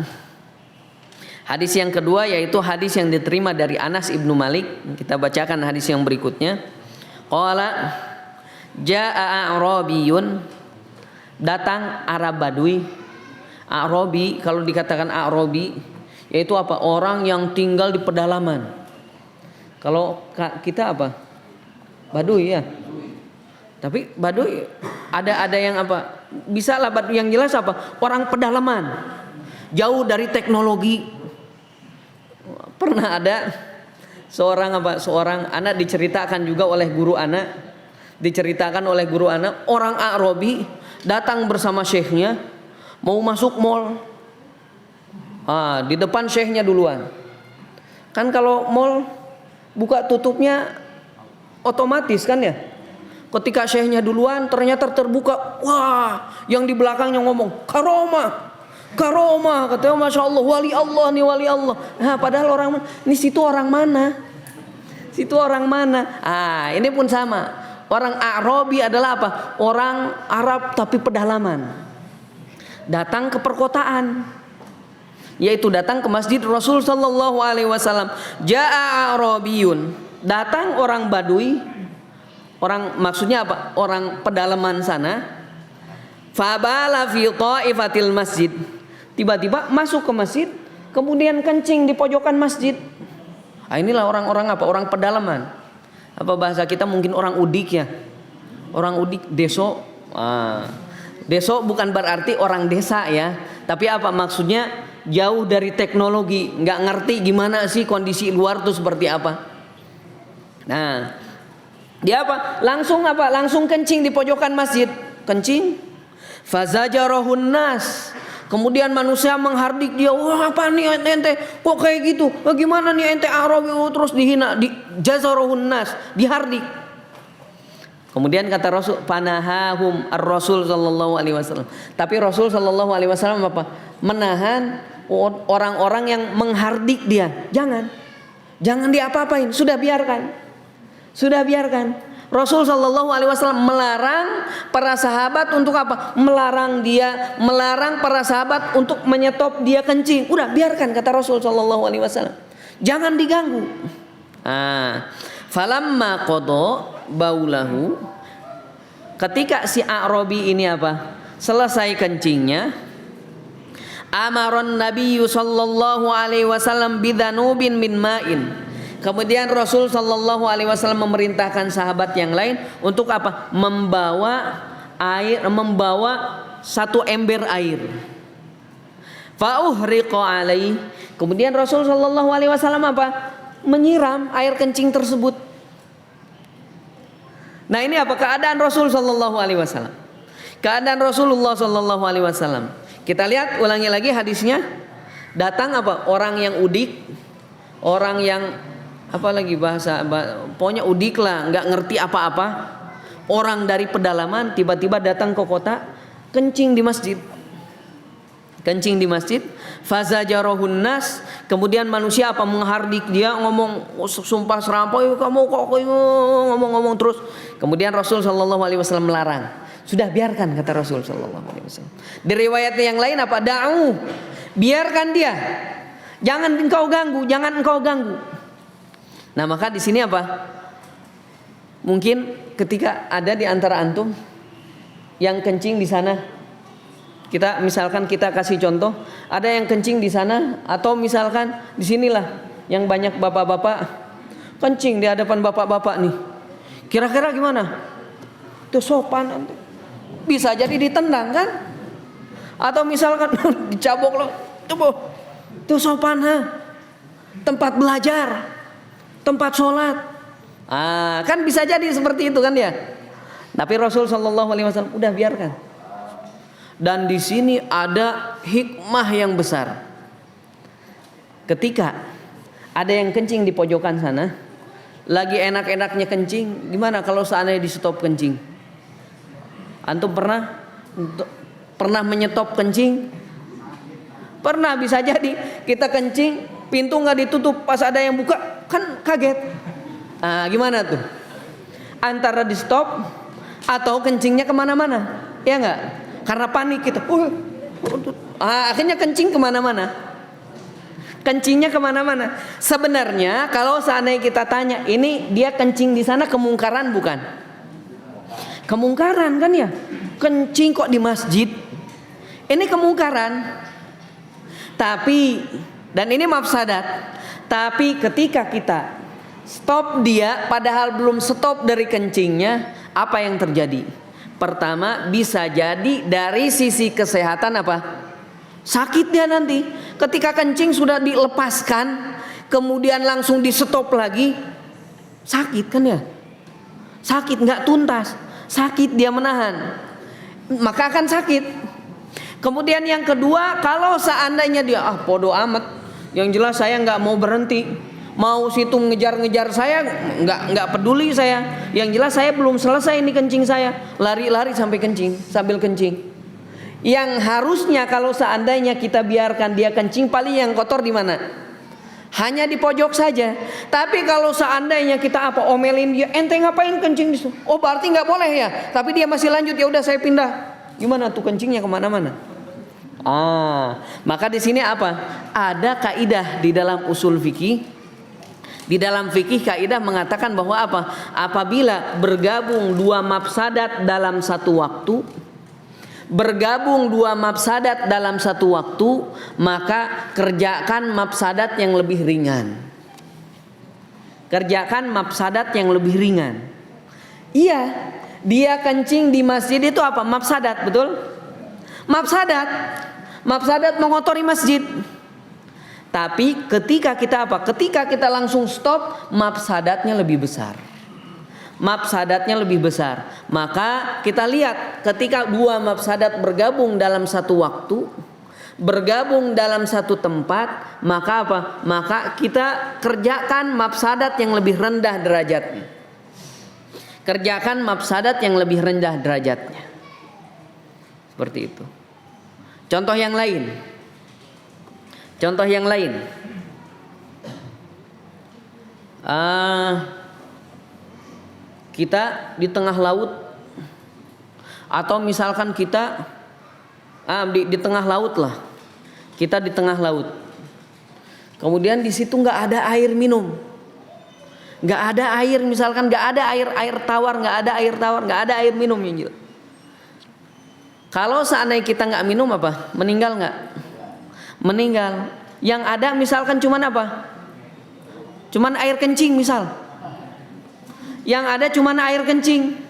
Hadis yang kedua yaitu hadis yang diterima dari Anas ibnu Malik. Kita bacakan hadis yang berikutnya. Qala jaa a'rabiyun, datang Arab Badui. Arabi, kalau dikatakan Arabi yaitu apa? Orang yang tinggal di pedalaman. Kalau kita apa? Badui ya. Tapi Badui ada yang apa? Bisa lah Badui yang jelas apa? Orang pedalaman. Jauh dari teknologi. Pernah ada seorang anak diceritakan juga oleh guru anak, orang Arabi datang bersama syekhnya mau masuk mall. Di depan syekhnya duluan. Kan kalau mall buka tutupnya otomatis kan ya. Ketika syekhnya duluan ternyata terbuka, wah, yang di belakangnya ngomong Karomah, katanya Masya Allah, wali Allah nih, wali Allah. Nah, padahal ini situ orang mana? Ini pun sama. Orang Arabi adalah apa? Orang Arab tapi pedalaman. Datang ke perkotaan, yaitu datang ke masjid Rasul sallallahu alaihi wasallam. Ja'a Arabiyun, datang orang Badui, orang maksudnya apa? Orang pedalaman sana. Fabala fi ta'ifatil masjid, tiba-tiba masuk ke masjid, kemudian kencing di pojokan masjid. Nah, inilah orang-orang apa? Orang pedalaman. Apa bahasa kita mungkin orang udik ya. Orang udik, deso. Deso bukan berarti orang desa ya, tapi apa maksudnya? Jauh dari teknologi, nggak ngerti gimana sih kondisi luar tuh seperti apa. Nah, dia apa? Langsung kencing di pojokan masjid. Kencing. Fazajarahun nas. Kemudian manusia menghardik dia. Wah, apa nih ente? Kok kayak gitu? Bagaimana nih ente Arabi? Terus dihina, jazarahun nas, dihardik. Kemudian kata Rasul, panahahum ar-Rasul sallallahu alaihi wasallam. Tapi Rasul sallallahu alaihi wasallam apa? Menahan orang-orang yang menghardik dia. Jangan diapa-apain. Sudah biarkan. Rasul sallallahu alaihi wasallam melarang para sahabat untuk apa? Melarang para sahabat untuk menyetop dia kencing. Udah biarkan, kata Rasul sallallahu alaihi wasallam. Jangan diganggu. Falamma qada baulahu, ketika si Arabi ini apa? Selesai kencingnya, amaron Nabiyyu sallallahu alaihi wasallam bidhanubin min ma'in. Kemudian Rasul sallallahu alaihi wasallam memerintahkan sahabat yang lain untuk apa? Membawa satu ember air. Fauhriqa alaihi. Kemudian Rasul sallallahu alaihi wasallam apa? Menyiram air kencing tersebut. Nah, ini apa keadaan Rasul sallallahu alaihi wasallam? Keadaan Rasulullah sallallahu alaihi wasallam. Kita lihat ulangi lagi hadisnya. Datang apa? Orang yang udik, orang yang apalagi pokoknya udik lah, nggak ngerti apa-apa. Orang dari pedalaman tiba-tiba datang ke kota, kencing di masjid. Fazajarahun nas, kemudian manusia apa? Menghardik dia, ngomong sumpah serampau, kamu kok ngomong terus. Kemudian Rasul sallallahu alaihi wasallam melarang. Sudah biarkan, kata Rasul sallallahu alaihi wasallam. Di riwayat yang lain apa? Da'u, biarkan dia. Jangan engkau ganggu. Nah, maka di sini apa? Mungkin ketika ada di antara antum yang kencing di sana, kita kasih contoh, ada yang kencing di sana, atau misalkan di sinilah yang banyak bapak-bapak kencing di hadapan bapak-bapak nih. Kira-kira gimana? Itu sopan nanti. Bisa jadi ditendang kan? Atau misalkan dicabok loh. Itu sopan tempat belajar, tempat sholat. Kan bisa jadi seperti itu kan ya. Tapi Rasul sallallahu alaihi wasallam udah biarkan. Dan di sini ada hikmah yang besar. Ketika ada yang kencing di pojokan sana, lagi enak-enaknya kencing, gimana kalau seandainya di stop kencing? Antum pernah menyetop kencing? Pernah, bisa jadi kita kencing, pintu nggak ditutup, pas ada yang buka kan kaget. Gimana tuh? Antara di stop atau kencingnya kemana-mana, ya nggak? Karena panik kita. Akhirnya kencing kemana-mana. Sebenarnya kalau seandainya kita tanya, ini dia kencing di sana kemungkaran bukan? Kemungkaran kan ya? Kencing kok di masjid? Ini kemungkaran. Tapi, dan ini mafsadat. Tapi ketika kita stop dia, padahal belum stop dari kencingnya, apa yang terjadi? Pertama, bisa jadi dari sisi kesehatan apa? Sakit dia nanti. Ketika kencing sudah dilepaskan, kemudian langsung di stop lagi, sakit kan ya? Sakit, nggak tuntas. Sakit dia menahan, maka akan sakit. Kemudian yang kedua, kalau seandainya dia bodo amat, yang jelas saya nggak mau berhenti, mau situ ngejar-ngejar saya nggak peduli saya, yang jelas saya belum selesai ini kencing saya, lari-lari sampai kencing, sambil kencing. Yang harusnya kalau seandainya kita biarkan dia kencing, paling yang kotor di mana? hanya di pojok saja. Tapi kalau seandainya kita omelin dia, ente ngapain kencing di situ? Oh berarti nggak boleh ya. Tapi dia masih lanjut, ya udah saya pindah. Gimana tuh kencingnya kemana-mana? Maka di sini apa? Ada kaidah di dalam usul fikih. Di dalam fikih kaidah mengatakan bahwa apa? Apabila bergabung dua mafsadat dalam satu waktu, maka kerjakan mafsadat yang lebih ringan. Iya, dia kencing di masjid itu apa? Mafsadat, betul? Mafsadat mengotori masjid. Tapi ketika kita langsung stop, mafsadatnya lebih besar. Maka kita lihat ketika dua mafsadat bergabung dalam satu waktu, bergabung dalam satu tempat, maka apa? Maka kita kerjakan mafsadat yang lebih rendah derajatnya. Seperti itu. Contoh yang lain. Kita di tengah laut, atau misalkan kita di tengah laut lah, kita di tengah laut, kemudian di situ nggak ada air minum, nggak ada air, misalkan nggak ada air tawar, nggak ada air minum yang jelas. Kalau seandainya kita nggak minum apa? Meninggal nggak? Meninggal. Yang ada misalkan cuman apa? Cuman air kencing misal. Yang ada cuman air kencing.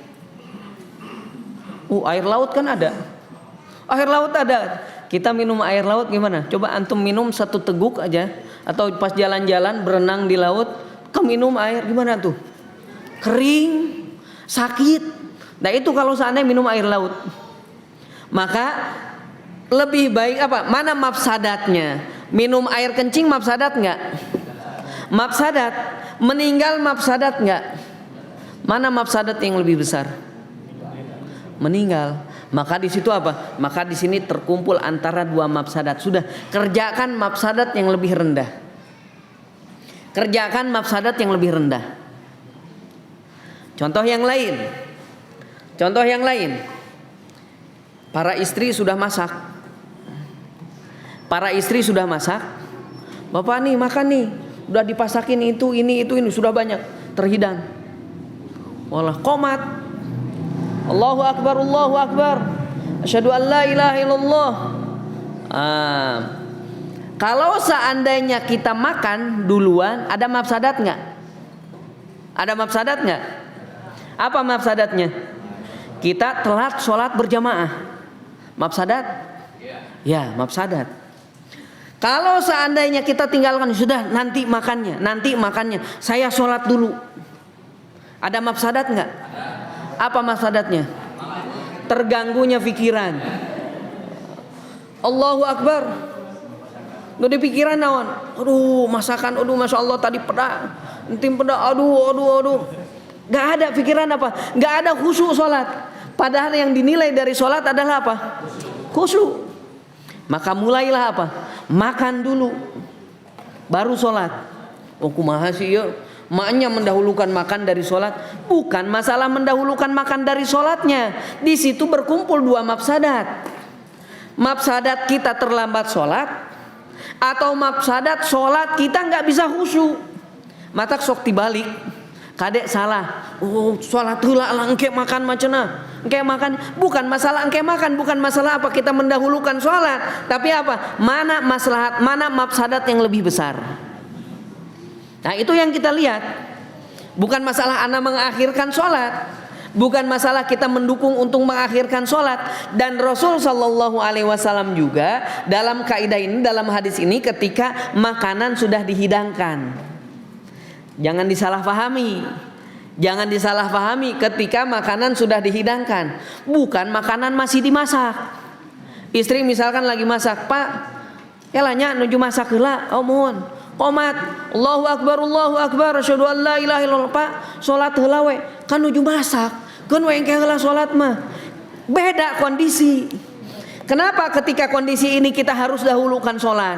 Air laut kan ada. Kita minum air laut gimana? Coba antum minum satu teguk aja, atau pas jalan-jalan berenang di laut, minum air gimana tuh? Kering, sakit. Nah itu kalau seandainya minum air laut. Maka lebih baik apa? Mana mafsadatnya? Minum air kencing mafsadat nggak? Mafsadat. Meninggal mafsadat nggak? Mana mafsadat yang lebih besar? Meninggal. Maka di situ apa? Maka di sini terkumpul antara dua mafsadat. Sudah, kerjakan mafsadat yang lebih rendah. Contoh yang lain. Para istri sudah masak. Bapak nih makan nih. Udah dipasakin itu, ini sudah banyak, terhidang. Walah qomat. Allahu akbar. Asyhadu an la ilaha illallah. Kalau seandainya kita makan duluan, ada mafsadat nggak? Apa mafsadatnya? Kita telat sholat berjamaah. Mafsadat? Ya, mafsadat. Kalau seandainya kita tinggalkan, sudah nanti makannya. Saya sholat dulu. Ada mafsadat nggak? Apa mafsadatnya? Terganggunya pikiran. Allahu akbar. Udah di pikiran naon? Aduh, masakan, masya Allah tadi pedas. Entim pedas, aduh. Gak ada pikiran apa? Gak ada khusyuk sholat. Padahal yang dinilai dari sholat adalah apa? Khusyuk. Maka mulailah apa? Makan dulu, baru sholat. Kumaha sih ya? Maknya mendahulukan makan dari sholat. Bukan masalah mendahulukan makan dari sholatnya. Di situ berkumpul dua mafsadat. Mafsadat kita terlambat sholat, atau mafsadat sholat kita nggak bisa khusyuk. Mata sok dibalik. Kadek salah. Sholat heula lah engke makan macana. Engke makan. Bukan masalah engke makan, bukan masalah apa kita mendahulukan sholat, tapi apa? Mana maslahat, mana mafsadat yang lebih besar. Nah itu yang kita lihat. Bukan masalah ana mengakhirkan sholat, bukan masalah kita mendukung untuk mengakhirkan sholat. Dan Rasul Shallallahu Alaihi Wasallam juga dalam kaidah ini, dalam hadis ini, ketika makanan sudah dihidangkan, jangan disalahpahami ketika makanan sudah dihidangkan. Bukan makanan masih dimasak. Istri misalkan lagi masak, Pak, elanya nuju masak heula, mohon. Qomat, Allahu akbar, asyhadu an la ilaha illallah. Pak, salat heula we, kan nuju masak. Keun we engke heula salat mah. Beda kondisi. Kenapa ketika kondisi ini kita harus dahulukan salat?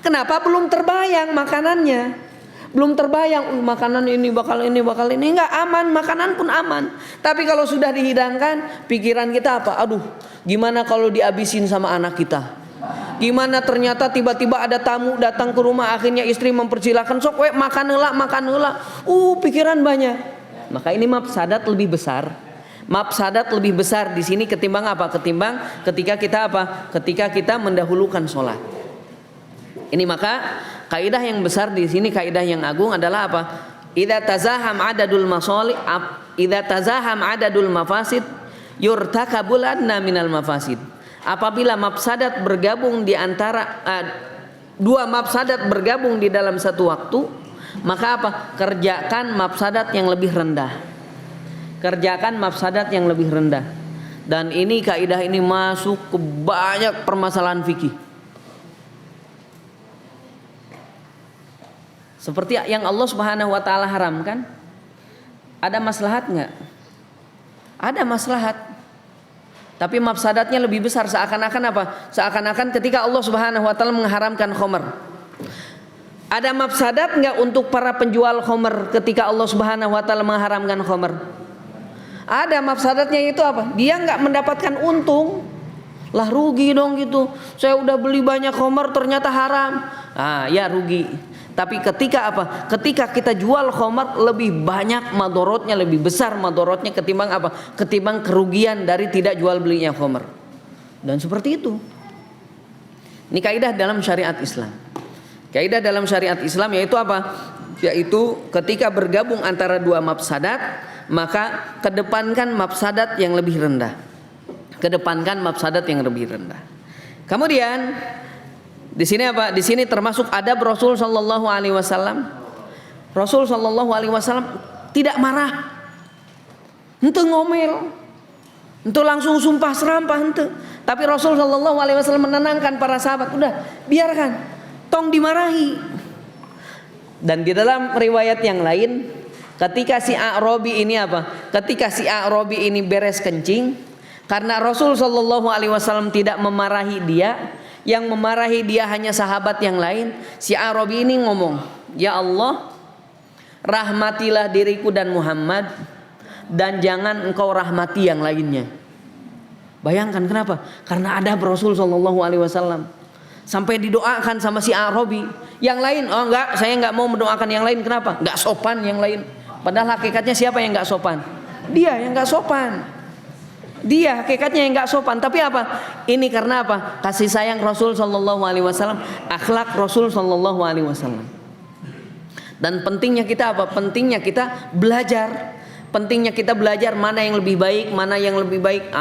Kenapa? Belum terbayang makanannya. Belum terbayang makanan ini bakal ini enggak aman, makanan pun aman. Tapi kalau sudah dihidangkan, pikiran kita apa? Aduh, gimana kalau dihabisin sama anak kita? Gimana ternyata tiba-tiba ada tamu datang ke rumah, akhirnya istri mempersilahkan, sok we makan heula. Pikiran banyak. Maka ini mafsadat lebih besar. Mafsadat lebih besar di sini ketimbang apa? Ketimbang ketika kita apa? Ketika kita mendahulukan sholat. Ini maka kaidah yang besar di sini, kaidah yang agung adalah apa? Idza tazaham adadul mafasid yurtakabul adna minal mafasid. Apabila mafsadat bergabung di antara dua mafsadat bergabung di dalam satu waktu, maka apa? Kerjakan mafsadat yang lebih rendah. Kerjakan mafsadat yang lebih rendah. Dan ini kaidah ini masuk ke banyak permasalahan fikih. Seperti yang Allah Subhanahu wa taala haramkan, ada maslahat enggak? Ada maslahat. Tapi mafsadatnya lebih besar, seakan-akan apa? Seakan-akan ketika Allah Subhanahu wa taala mengharamkan khamr. Ada mafsadat enggak untuk para penjual khamr ketika Allah Subhanahu wa taala mengharamkan khamr? Ada mafsadatnya, itu apa? Dia enggak mendapatkan untung. Lah rugi dong gitu. Saya udah beli banyak khamr ternyata haram. Ya rugi. Tapi ketika apa? Ketika kita jual khamar, lebih banyak madorotnya, lebih besar madorotnya ketimbang apa? Ketimbang kerugian dari tidak jual belinya khamar. Dan seperti itu. Ini kaidah dalam syariat Islam. Kaidah dalam syariat Islam yaitu apa? Yaitu ketika bergabung antara dua mafsadat, maka kedepankan mafsadat yang lebih rendah. Kedepankan mafsadat yang lebih rendah. Kemudian di sini apa? Di sini termasuk adab Rasul sallallahu alaihi wasallam. Rasul sallallahu alaihi wasallam tidak marah. Henteu ngomel. Henteu langsung sumpah serampah henteu. Tapi Rasul sallallahu alaihi wasallam menenangkan para sahabat, udah, biarkan. Tong dimarahi. Dan di dalam riwayat yang lain, ketika si A'rabi ini apa? Ketika si A'rabi ini beres kencing, karena Rasul sallallahu alaihi wasallam tidak memarahi dia, yang memarahi dia hanya sahabat yang lain. Si A'rabi ini ngomong, "Ya Allah, rahmatilah diriku dan Muhammad, dan jangan engkau rahmati yang lainnya." Bayangkan kenapa? Karena ada Rasul sallallahu alaihi wasallam. Sampai didoakan sama si A'rabi. Yang lain, oh enggak, saya enggak mau mendoakan yang lain. Kenapa? Enggak sopan yang lain. Padahal hakikatnya siapa yang enggak sopan? Dia yang enggak sopan. Dia hakikatnya yang enggak sopan. Tapi apa? Ini karena apa? Kasih sayang Rasul sallallahu alaihi wasallam, akhlak Rasul sallallahu alaihi wasallam. Dan pentingnya kita apa? Pentingnya kita belajar. Pentingnya kita belajar mana yang lebih baik, mana yang lebih baik.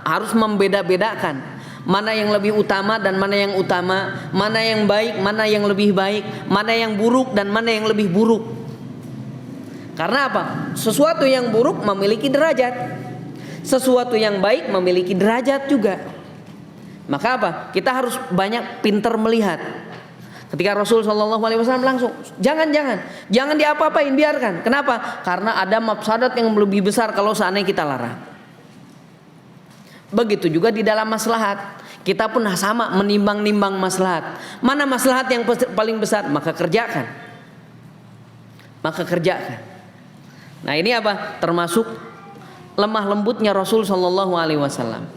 Harus membeda-bedakan. Mana yang lebih utama dan mana yang utama, mana yang baik, mana yang lebih baik, mana yang buruk dan mana yang lebih buruk. Karena apa? Sesuatu yang buruk memiliki derajat. Sesuatu yang baik memiliki derajat juga. Maka apa? Kita harus banyak pintar melihat. Ketika Rasul sallallahu alaihi wasallam langsung, jangan diapa-apain, biarkan. Kenapa? Karena ada mafsadat yang lebih besar kalau seandainya kita larang. Begitu juga di dalam maslahat. Kita pun sama menimbang-nimbang maslahat. Mana maslahat yang paling besar? Maka kerjakan. Nah ini apa? Termasuk lemah lembutnya Rasul sallallahu alaihi wasallam.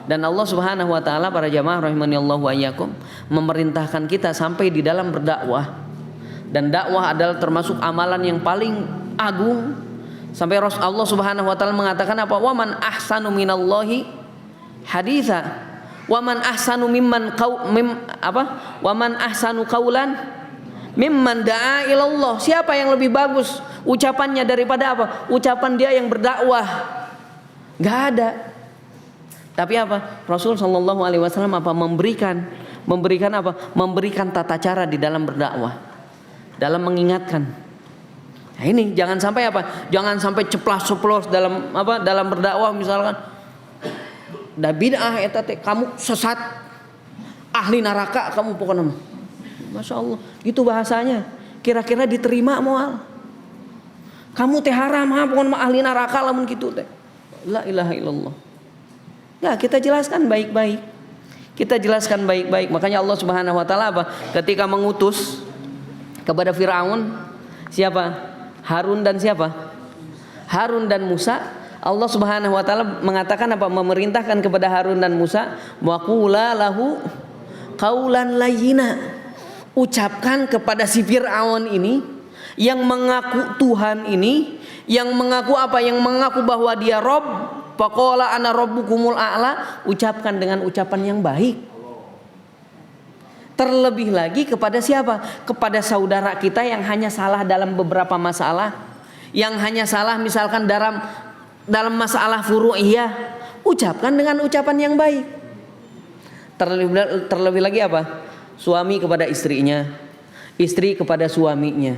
Dan Allah Subhanahu wa taala, para jamaah rahimanillahu wa iyyakum, memerintahkan kita sampai di dalam berdakwah. Dan dakwah adalah termasuk amalan yang paling agung. Sampai Allah Subhanahu wa taala mengatakan apa? Wa man ahsanu minallahi haditsa. Wa man ahsanu Wa man ahsanu qaulan mimman da'a ilallah. Siapa yang lebih bagus ucapannya daripada apa? Ucapan dia yang berdakwah. Gak ada. Tapi apa? Rasul sallallahu alaihi wasallam apa? Memberikan apa? Memberikan tata cara di dalam berdakwah, dalam mengingatkan. Nah ini jangan sampai apa? Jangan sampai ceplas-ceplos dalam apa? Dalam berdakwah misalkan. Da bid'ah eta teh kamu sesat, ahli neraka kamu pokoknya. Masya Allah, gitu bahasanya. Kira-kira diterima moal? Kamu teh haram, pokoknya ahli neraka lamun gitu teh. La ilaha illallah. Ya, kita jelaskan baik-baik. Kita jelaskan baik-baik. Makanya Allah Subhanahu wa taala apa? Ketika mengutus kepada Firaun, siapa? Harun dan siapa? Harun dan Musa. Allah Subhanahu wa taala mengatakan apa? Memerintahkan kepada Harun dan Musa, wa qula lahu qaulan layyina. Ucapkan kepada si Firaun ini yang mengaku Tuhan ini, yang mengaku apa? Yang mengaku bahwa dia Rob. Faqala ana rabbukumul a'la, ucapkan dengan ucapan yang baik. Terlebih lagi kepada siapa? Kepada saudara kita yang hanya salah dalam beberapa masalah, yang hanya salah misalkan dalam masalah furu'iyah, ucapkan dengan ucapan yang baik. Terlebih lagi apa? Suami kepada istrinya, istri kepada suaminya.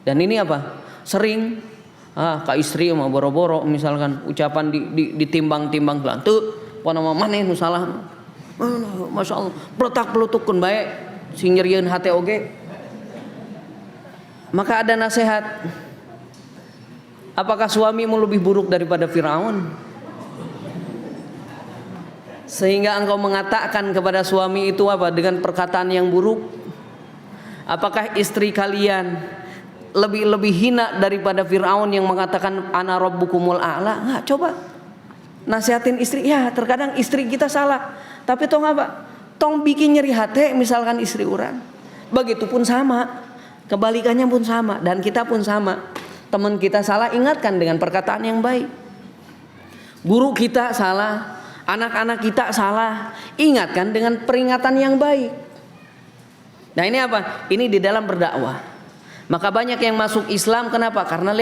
Dan ini apa? Sering kak istri mah boro-boro misalkan ucapan ditimbang-timbang bilang tuh apa nama maneh nu salah, masya Allah peletak pelutukun baik sing nyerieun hate oge. Maka ada nasihat, apakah suamimu lebih buruk daripada Firaun sehingga engkau mengatakan kepada suami itu apa dengan perkataan yang buruk? Apakah istri kalian lebih hina daripada Firaun yang mengatakan ana rabbukumul a'la? Nggak, coba nasihatin istri. Ya terkadang istri kita salah, tapi tong apa? Tong bikin nyeri hati misalkan istri orang. Begitupun sama, kebalikannya pun sama, dan kita pun sama. Teman kita salah, ingatkan dengan perkataan yang baik. Guru kita salah, anak-anak kita salah, ingatkan dengan peringatan yang baik. Nah ini apa? Ini di dalam berdakwah. Maka banyak yang masuk Islam, kenapa? Karena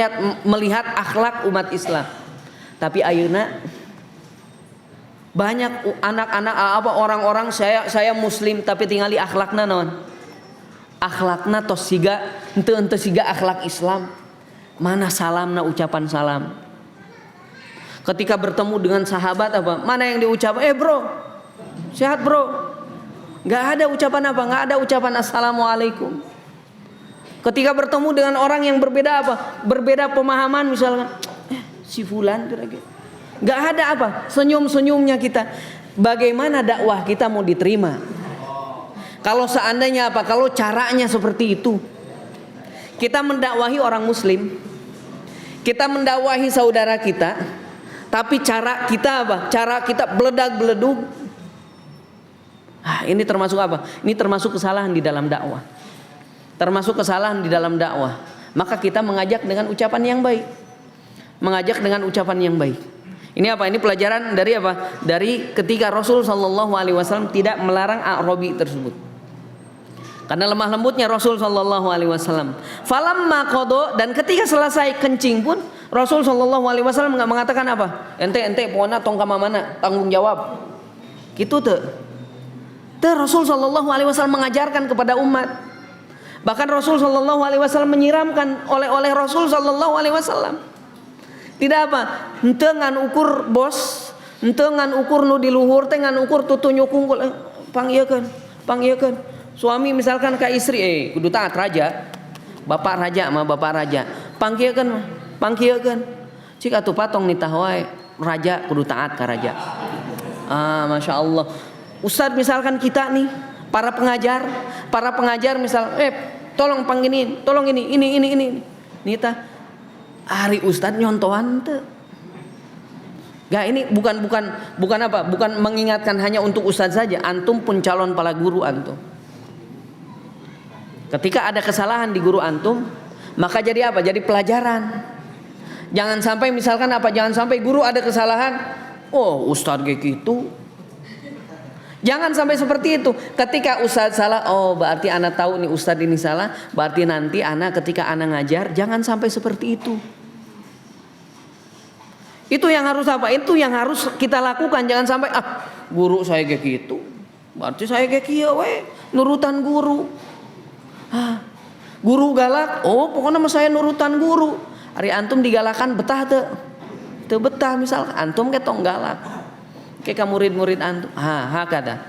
melihat akhlak umat Islam. Tapi ayeuna banyak anak-anak orang-orang saya muslim tapi tinggali akhlakna naon? Akhlakna tos siga henteu siga akhlak Islam. Mana salamna ucapan salam. Ketika bertemu dengan sahabat apa? Mana yang diucap? Bro. Sehat, bro. Enggak ada ucapan apa? Enggak ada ucapan assalamualaikum. Ketika bertemu dengan orang yang berbeda apa? Berbeda pemahaman misalkan, si fulan kira-kira. Enggak ada apa? Senyum-senyumnya kita. Bagaimana dakwah kita mau diterima? Kalau seandainya apa? Kalau caranya seperti itu. Kita mendakwahi orang muslim. Kita mendakwahi saudara kita. Tapi cara kita apa? Cara kita beledak-beleduk. Ini termasuk apa? Ini termasuk kesalahan di dalam dakwah. Termasuk kesalahan di dalam dakwah. Maka kita mengajak dengan ucapan yang baik. Mengajak dengan ucapan yang baik. Ini apa? Ini pelajaran dari apa? Dari ketika Rasul sallallahu alaihi wasallam tidak melarang A'rabi tersebut. Karena lemah lembutnya Rasul sallallahu alaihi wasallam. Falamma qada, dan ketika selesai kencing pun Rasul sallallahu alaihi wasallam enggak mengatakan apa? Ente pokona tong ka mana? Tanggung jawab. Gitu teu. Teu Rasul sallallahu alaihi wasallam mengajarkan kepada umat. Bahkan Rasul sallallahu alaihi wasallam menyiramkan oleh Rasul sallallahu alaihi wasallam. Tidak apa? Henteu ngan ukur bos, henteu ngan ukur nu di luhur teh ngan ukur tutu nyukungkul panggiekeun. Suami misalkan ka istri kudu taat raja. Bapak raja mah bapak raja. Panggiekeun. Cik atuh patong nitah wae raja kudu taat ka raja. Masya Allah. Ustaz misalkan kita nih para pengajar misal tolong pangginin, tolong ini. Nita hari ustad nyontohan teu. Gak, ini bukan apa? Bukan mengingatkan hanya untuk ustad saja. Antum pun calon pala guru antum. Ketika ada kesalahan di guru antum, maka jadi apa? Jadi pelajaran. Jangan sampai misalkan apa? Jangan sampai guru ada kesalahan, ustad kayak gitu. Jangan sampai seperti itu. Ketika ustaz salah, berarti anak tahu nih ustaz ini salah. Berarti nanti anak ketika anak ngajar, jangan sampai seperti itu. Itu yang harus apa? Itu yang harus kita lakukan. Jangan sampai guru saya kayak gitu, berarti saya kayak kieu we, nurutan guru. Guru galak, pokoknya sama saya nurutan guru. Ari antum digalakan betah teu betah misalkan antum ketong galak. Kayak murid-murid antum, kata.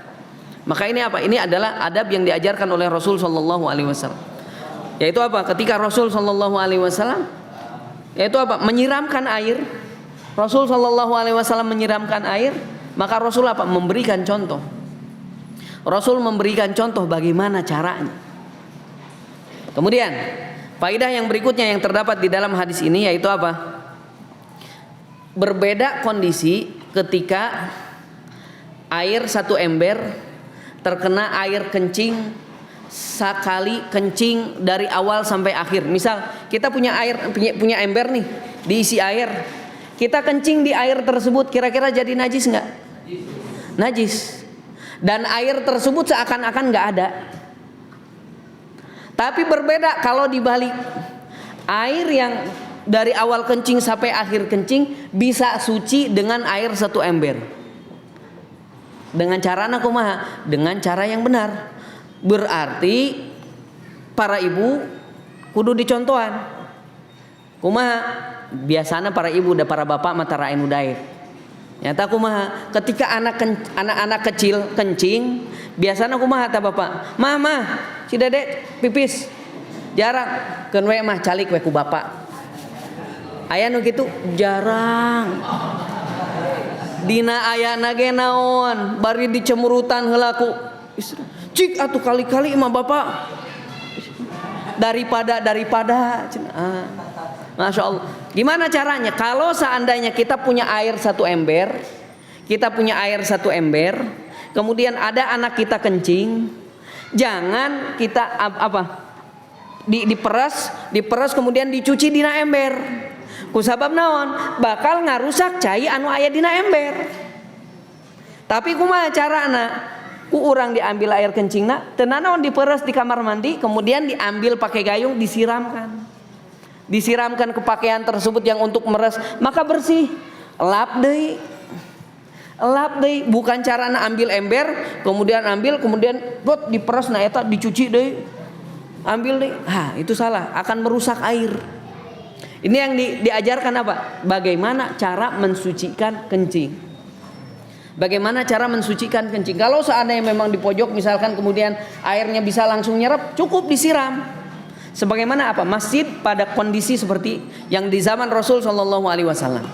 Maka ini apa? Ini adalah adab yang diajarkan oleh Rasul sallallahu alaihi wasallam. Yaitu apa? Ketika Rasul sallallahu alaihi wasallam yaitu apa? Menyiramkan air. Rasul sallallahu alaihi wasallam menyiramkan air, maka Rasul apa? Memberikan contoh. Rasul memberikan contoh bagaimana caranya. Kemudian faedah yang berikutnya yang terdapat di dalam hadis ini yaitu apa? Berbeda kondisi ketika air satu ember terkena air kencing sekali kencing dari awal sampai akhir. Misal kita punya punya ember nih, diisi air. Kita kencing di air tersebut, kira-kira jadi najis nggak? Najis. Dan air tersebut seakan-akan nggak ada. Tapi berbeda kalau dibalik. Air yang dari awal kencing sampai akhir kencing bisa suci dengan air satu ember. Dengan cara kumaha? Dengan cara yang benar. Berarti para ibu kudu dicontohan. Kumaha? Biasanya para ibu dan para bapak mata rain udair. Nyata kumaha? Ketika anak-anak kecil kencing, biasanya kumaha ta bapak? Mah, si dedek pipis. Jarang keun we mah calik we ku bapak. Aya nu kitu jarang. Dina ayana ge naon? Bari dicemurutan heula ku cik atuh kali-kali mah bapak daripada Masya Allah. Gimana caranya? Kalau seandainya kita punya air satu ember, kemudian ada anak kita kencing, jangan kita diperas kemudian dicuci dina ember. Kusabab naon? Bakal ngarusak cai anu aya dina ember. Tapi kumaha carana? Ku urang diambil air kencingna, teu naon diperes di kamar mandi, kemudian diambil pakai gayung disiramkan ke pakaian tersebut yang untuk meres, maka bersih. Lap deui, bukan carana ambil ember, kemudian buat diperes na eta dicuci deui. Ambil deui. Itu salah, akan merusak air. Ini yang diajarkan apa? Bagaimana cara mensucikan kencing. Bagaimana cara mensucikan kencing? Kalau seandainya memang di pojok misalkan kemudian airnya bisa langsung nyerap, cukup disiram. Sebagaimana apa? Masjid pada kondisi seperti yang di zaman Rasul Shallallahu Alaihi Wasallam.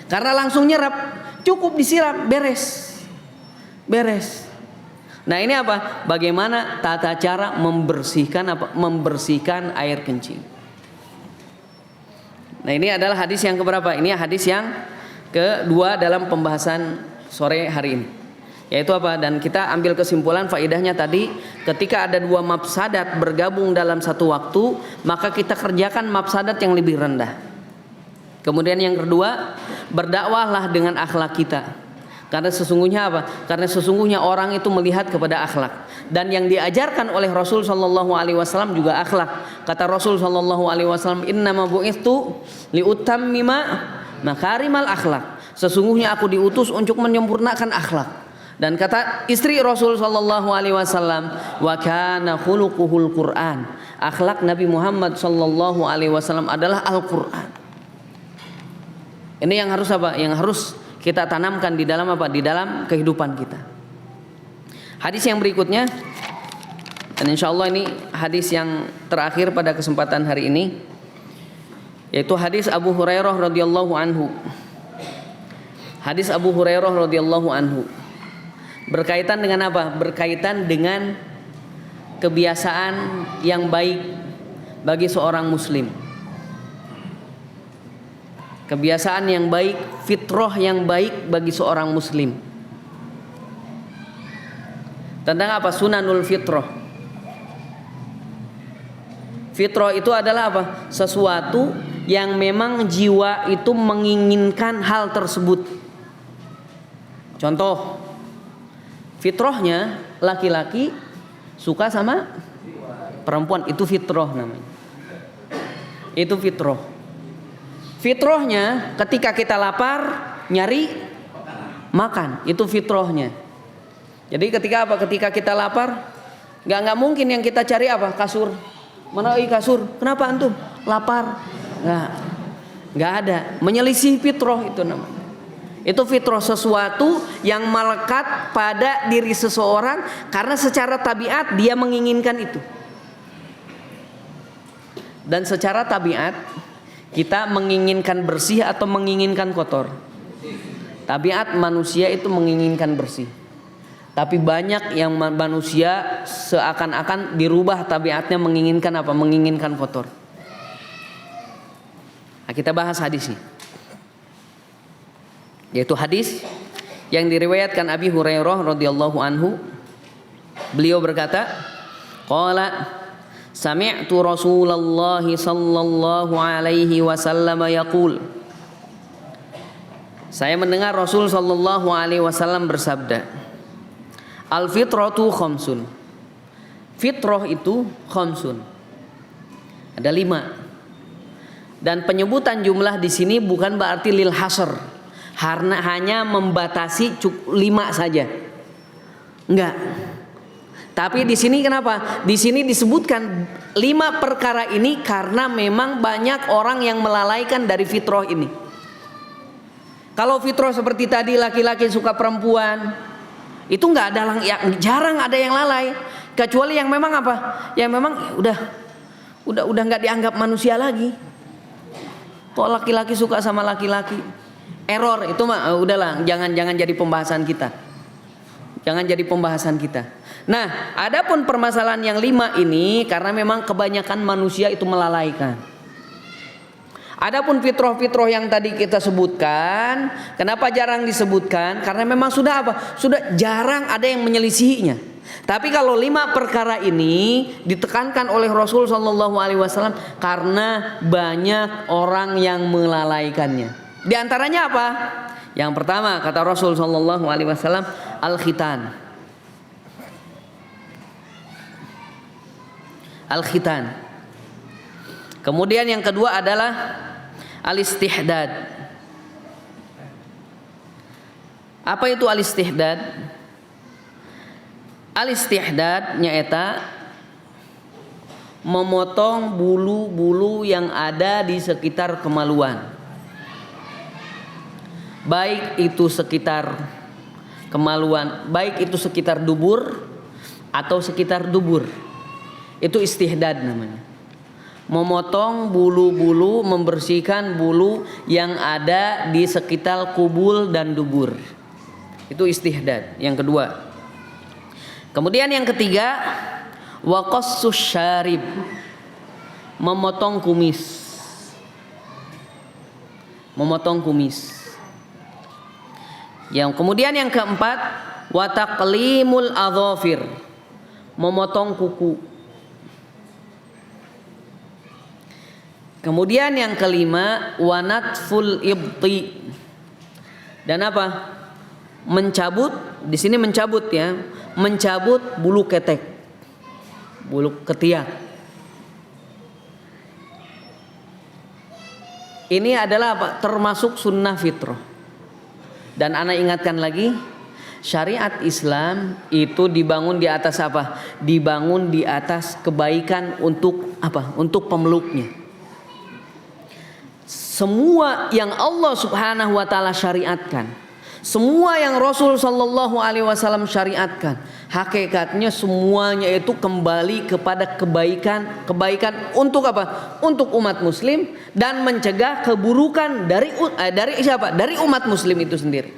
Karena langsung nyerap, cukup disiram, beres. Nah ini apa? Bagaimana tata cara membersihkan air kencing. Nah ini adalah hadis yang keberapa? Ini hadis yang kedua dalam pembahasan sore hari ini, yaitu apa? Dan kita ambil kesimpulan faidahnya tadi, ketika ada dua mafsadat bergabung dalam satu waktu, maka kita kerjakan mafsadat yang lebih rendah. Kemudian yang kedua, berdakwahlah dengan akhlak kita. Karena sesungguhnya apa? Karena sesungguhnya orang itu melihat kepada akhlak. Dan yang diajarkan oleh Rasul Shallallahu Alaihi Wasallam juga akhlak. Kata Rasul Shallallahu Alaihi Wasallam, Innama bu'ithu liutammima makarimal akhlak. Sesungguhnya aku diutus untuk menyempurnakan akhlak. Dan kata istri Rasul Shallallahu Alaihi Wasallam, wa kana khuluquhul Quran. Akhlak Nabi Muhammad Shallallahu Alaihi Wasallam adalah Al-Quran. Ini yang harus apa? Yang harus kita tanamkan di dalam apa? Di dalam kehidupan kita. Hadis yang berikutnya, dan insya Allah ini hadis yang terakhir pada kesempatan hari ini, yaitu hadis Abu Hurairah radhiyallahu anhu. Hadis Abu Hurairah radhiyallahu anhu berkaitan dengan apa? Berkaitan dengan kebiasaan yang baik bagi seorang muslim. Kebiasaan yang baik, fitrah yang baik bagi seorang muslim. Tentang apa? Sunanul fitrah. Fitrah itu adalah apa? Sesuatu yang memang jiwa itu menginginkan hal tersebut. Contoh, fitrahnya laki-laki suka sama perempuan, itu fitrah namanya. Itu fitrah. Fitrahnya ketika kita lapar nyari makan, itu fitrahnya. Jadi ketika apa? Ketika kita lapar, nggak mungkin yang kita cari apa? Kasur. Mana kasur? Kenapa antum? Lapar. Nggak ada. Menyelisih fitrah itu namanya. Itu fitrah, sesuatu yang melekat pada diri seseorang karena secara tabiat dia menginginkan itu. Dan secara tabiat kita menginginkan bersih atau menginginkan kotor. Tabiat manusia itu menginginkan bersih. Tapi banyak yang manusia seakan-akan dirubah tabiatnya menginginkan apa? Menginginkan kotor. Nah, kita bahas hadisnya. Yaitu hadis yang diriwayatkan Abi Hurairah radhiyallahu anhu. Beliau berkata, qala sami'tu Rasulullah sallallahu alaihi wasallam yaqul. Saya mendengar Rasul sallallahu alaihi wasallam bersabda, al fitratu khamsun. Fitrah itu khamsun. Ada 5. Dan penyebutan jumlah di sini bukan berarti lil hasr. Hanya membatasi 5 saja. Enggak. Tapi di sini kenapa? Di sini disebutkan 5 perkara ini karena memang banyak orang yang melalaikan dari fitrah ini. Kalau fitrah seperti tadi laki-laki suka perempuan, itu nggak ada jarang ada yang lalai, kecuali yang memang apa? Yang memang udah nggak dianggap manusia lagi. Kok laki-laki suka sama laki-laki? Error itu mah udahlah, jangan jadi pembahasan kita. Jangan jadi pembahasan kita. Nah, adapun permasalahan yang 5 ini karena memang kebanyakan manusia itu melalaikan. Adapun fitrah-fitrah yang tadi kita sebutkan, kenapa jarang disebutkan? Karena memang sudah apa? Sudah jarang ada yang menyelisihinya. Tapi kalau 5 perkara ini ditekankan oleh Rasul sallallahu alaihi wasallam karena banyak orang yang melalaikannya. Di antaranya apa? Yang pertama kata Rasul sallallahu alaihi wasallam, al-khitan. Al-khitan. Kemudian yang kedua adalah al-istihdad. Apa itu al-istihdad? Al-istihdad nyaeta memotong bulu-bulu yang ada di sekitar kemaluan. Baik itu sekitar kemaluan, baik itu sekitar dubur atau sekitar dubur. Itu istihdad namanya. Memotong bulu-bulu, membersihkan bulu yang ada di sekitar kubul dan dubur. Itu istihdad yang kedua. Kemudian yang ketiga, wa qassus syarib. Memotong kumis. Memotong kumis. Yang kemudian yang keempat, wa taqlimul adhafir. Memotong kuku. Kemudian yang kelima, wanatful ibti. Dan apa? Mencabut, di sini mencabut ya, mencabut bulu ketek, bulu ketiak. Ini adalah apa? Termasuk sunnah fitrah. Dan ana ingatkan lagi, syariat Islam itu dibangun di atas apa? Dibangun di atas kebaikan untuk apa? Untuk pemeluknya. Semua yang Allah Subhanahu wa taala syariatkan, semua yang Rasul sallallahu alaihi wasallam syariatkan, hakikatnya semuanya itu kembali kepada kebaikan untuk apa? Untuk umat muslim dan mencegah keburukan dari siapa? Dari umat muslim itu sendiri.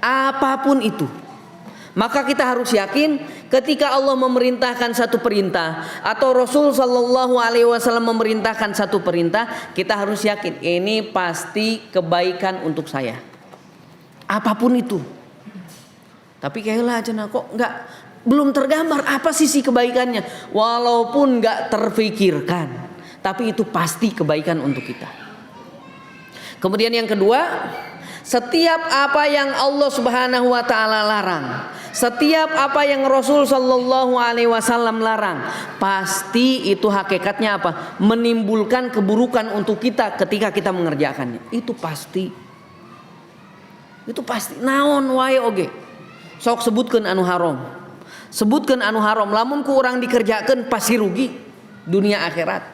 Apapun itu. Maka kita harus yakin ketika Allah memerintahkan satu perintah atau Rasul sallallahu alaihi wasallam memerintahkan satu perintah, kita harus yakin ini pasti kebaikan untuk saya. Apapun itu. Tapi kayaknya aja kok belum tergambar apa sisi kebaikannya, walaupun nggak terfikirkan, tapi itu pasti kebaikan untuk kita. Kemudian yang kedua, setiap apa yang Allah Subhanahu wa taala larang, setiap apa yang Rasul sallallahu alaihi wasallam larang, pasti itu hakikatnya apa? Menimbulkan keburukan untuk kita ketika kita mengerjakannya. Itu pasti. Itu pasti. Naon wae oge. Sok sebutkeun anu haram. Sebutkeun anu haram, lamun ku urang dikerjakeun pasti rugi dunia akhirat.